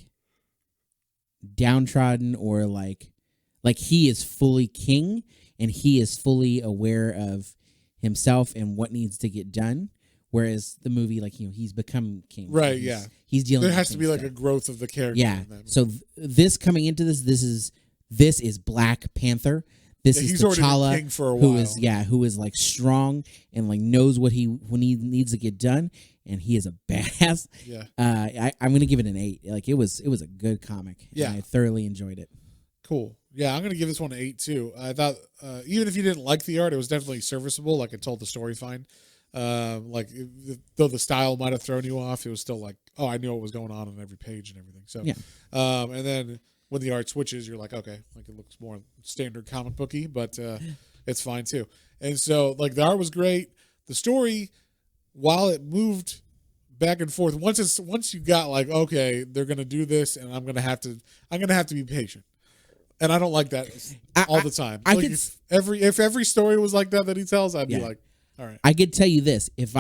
downtrodden or like he is fully king, and he is fully aware of himself and what needs to get done. Whereas the movie, he's become king. Right, He's dealing. There has to be stuff. a growth of the character. Yeah. So this coming into this is Black Panther. This is T'Challa, king for a while. who is strong and knows what he needs to get done, and he is a badass. Yeah. I'm gonna give it an 8. It was a good comic. Yeah. And I thoroughly enjoyed it. Cool. Yeah, I'm gonna give this one an 8 too. I thought even if you didn't like the art, it was definitely serviceable. It told the story fine. Though the style might have thrown you off, it was still oh, I knew what was going on every page and everything. So yeah. And then when the art switches, you're okay, it looks more standard comic booky, but it's fine too. And so the art was great. The story, while it moved back and forth, once you got okay, they're gonna do this, and I'm gonna have to be patient. And I don't like that all the time. I like could, if every story was like that he tells, I'd be like, all right. I could tell you this: if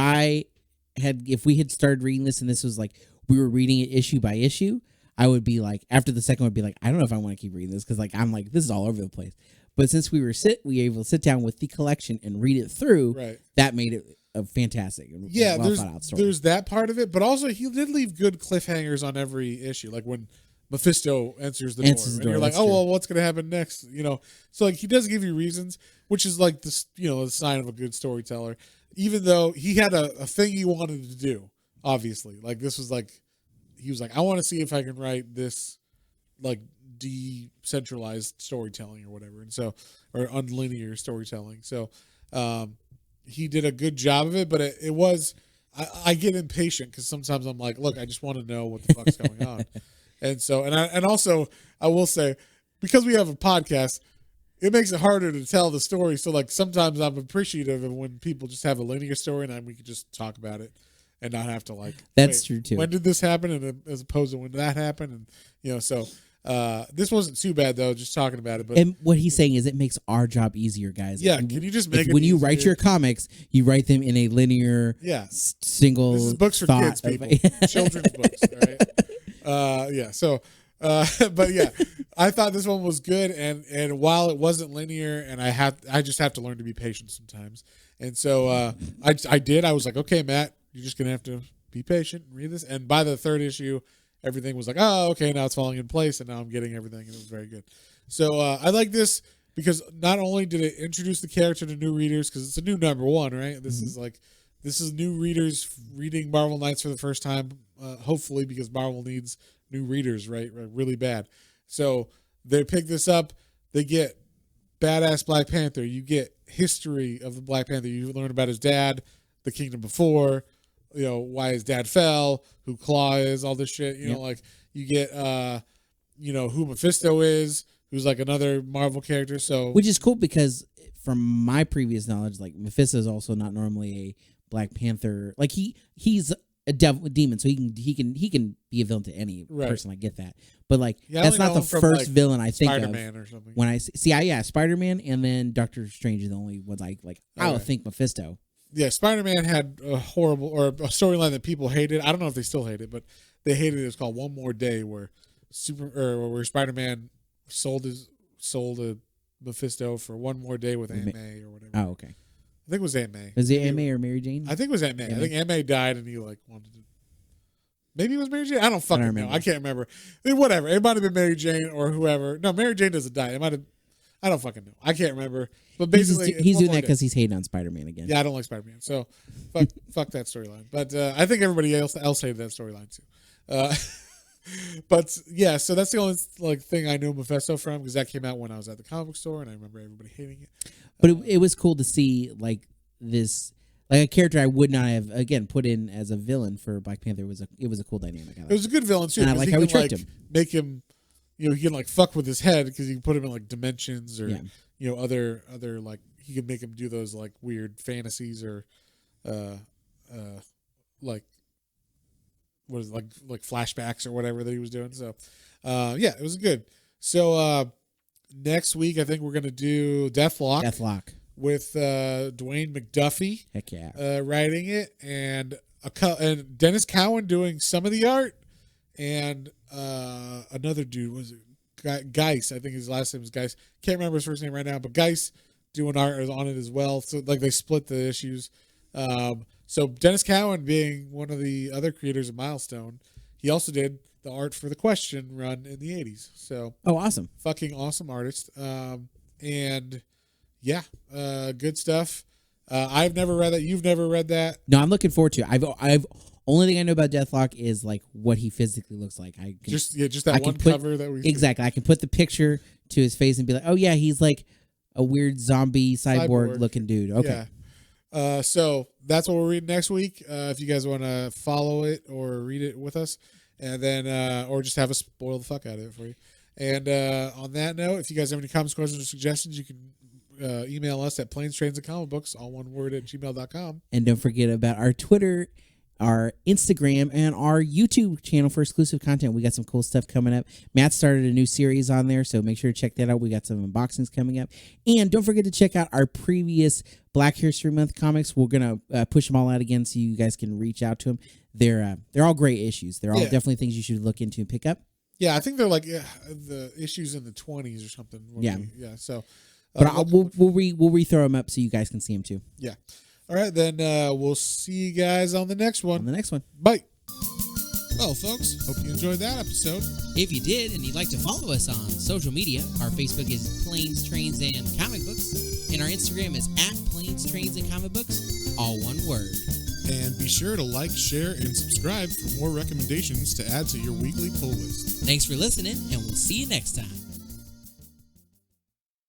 we had started reading this and this was like we were reading it issue by issue, I would be like, after the second one, I'd be like, I don't know if I want to keep reading this because like I'm like this is all over the place. But since we were able to sit down with the collection and read it through, that made it a fantastic, well thought out story. There's that part of it, but also he did leave good cliffhangers on every issue, like when Mephisto answers the door, and you're like, oh well, what's gonna happen next? You know, so like he does give you reasons, which is like this, you know, the sign of a good storyteller. Even though he had a thing he wanted to do, obviously, like this was like he was like, I want to see if I can write this like decentralized storytelling or whatever, and so or unlinear storytelling. So he did a good job of it, but it was I get impatient because sometimes I'm like, look, I just want to know what the fuck's going on. And so, and also, I will say, because we have a podcast, it makes it harder to tell the story. So, like, sometimes I'm appreciative of when people just have a linear story and we can just talk about it and not have to, like, that's true, too. When did this happen? And as opposed to when that happened. And, you know, so this wasn't too bad, though, just talking about it. But and what he's saying is it makes our job easier, guys. Yeah, can you just make it when you easier? write your comics, you write them in a linear, single This is books for kids, people. Children's books, all right? But yeah, I thought this one was good, and while it wasn't linear, and I just have to learn to be patient sometimes, and so I did. I was like, okay, Matt, you're just gonna have to be patient and read this. And by the third issue, everything was like, oh, okay, now it's falling in place, and now I'm getting everything, and it was very good. So I like this because not only did it introduce the character to new readers, because it's a new number one, right? This is new readers reading Marvel Knights for the first time, hopefully, because Marvel needs new readers, right? Really bad. So they pick this up. They get badass Black Panther. You get history of the Black Panther. You learn about his dad, the kingdom before, you know, why his dad fell, who Claw is, all this shit. You know, like you get, you know, who Mephisto is, who's like another Marvel character. So which is cool because from my previous knowledge, like Mephisto is also not normally a Black Panther. Like he's a demon, so he can be a villain to any person. I get that, but like that's not the first villain I think Spider-Man or something. When I see Spider-Man and then Doctor Strange are the only ones I'll think Mephisto. Yeah, Spider-Man had a horrible or a storyline that people hated. I don't know if they still hate it, but they hated it. It was called One More Day, where where Spider-Man sold a Mephisto for one more day with Aunt May or whatever. Oh, okay. I think it was Aunt May. Was it Aunt May or Mary Jane? I think it was Aunt May. I think Aunt May died and he like wanted to. Maybe it was Mary Jane. I don't fucking know. I can't remember. Whatever. It might have been Mary Jane or whoever. No, Mary Jane doesn't die. It might have. I don't fucking know. I can't remember. But basically, he's doing that because he's hating on Spider-Man again. Yeah, I don't like Spider-Man. So fuck that storyline. But I think everybody else hated that storyline too. But yeah, so that's the only like thing I knew Mephisto from, because that came out when I was at the comic book store and I remember everybody hating it. But it was cool to see like this, like a character I would not have again put in as a villain for Black Panther. It was a cool dynamic. It was a good villain too. And I like how he tricked him. Make him, you know, he can like fuck with his head because you can put him in like dimensions or you know other like he could make him do those like weird fantasies or like what is it, like flashbacks or whatever that he was doing. So yeah, it was good. So next week I think we're gonna do Deathlock with Dwayne McDuffie. Heck yeah. Writing it, and Dennis Cowan doing some of the art, and another dude was it Geis. I think his last name is Geis. Can't remember his first name right now, but Geis doing art on it as well. So like they split the issues. So Dennis Cowan being one of the other creators of Milestone, he also did the art for the Question run in the 80s. So awesome. Fucking awesome artist. And yeah, good stuff. I've never read that. You've never read that. No, I'm looking forward to it. I've only thing I know about Deathlock is like what he physically looks like. I can, just that one cover that we exactly. I can put the picture to his face and be like, oh yeah, he's like a weird zombie cyborg looking dude. Okay. Yeah. So that's what we're reading next week. If you guys want to follow it or read it with us, and then or just have us spoil the fuck out of it for you. And on that note, if you guys have any comments, questions, or suggestions, you can email us at planes, trains, and comic books, all one word, at gmail.com. And don't forget about our Twitter our Instagram and our YouTube channel for exclusive content. We got some cool stuff coming up. Matt started a new series on there, so make sure to check that out. We got some unboxings coming up. And don't forget to check out our previous Black History Month comics. We're going to push them all out again so you guys can reach out to them. They're all great issues. They're all definitely things you should look into and pick up. Yeah, I think they're like the issues in the 20s or something. Yeah. So, but we'll re-throw them up so you guys can see them too. Yeah. All right, then we'll see you guys on the next one. Bye. Well, folks, hope you enjoyed that episode. If you did and you'd like to follow us on social media, our Facebook is Planes, Trains, and Comic Books, and our Instagram is @Planes, Trains, and Comic Books, all one word. And be sure to like, share, and subscribe for more recommendations to add to your weekly pull list. Thanks for listening, and we'll see you next time.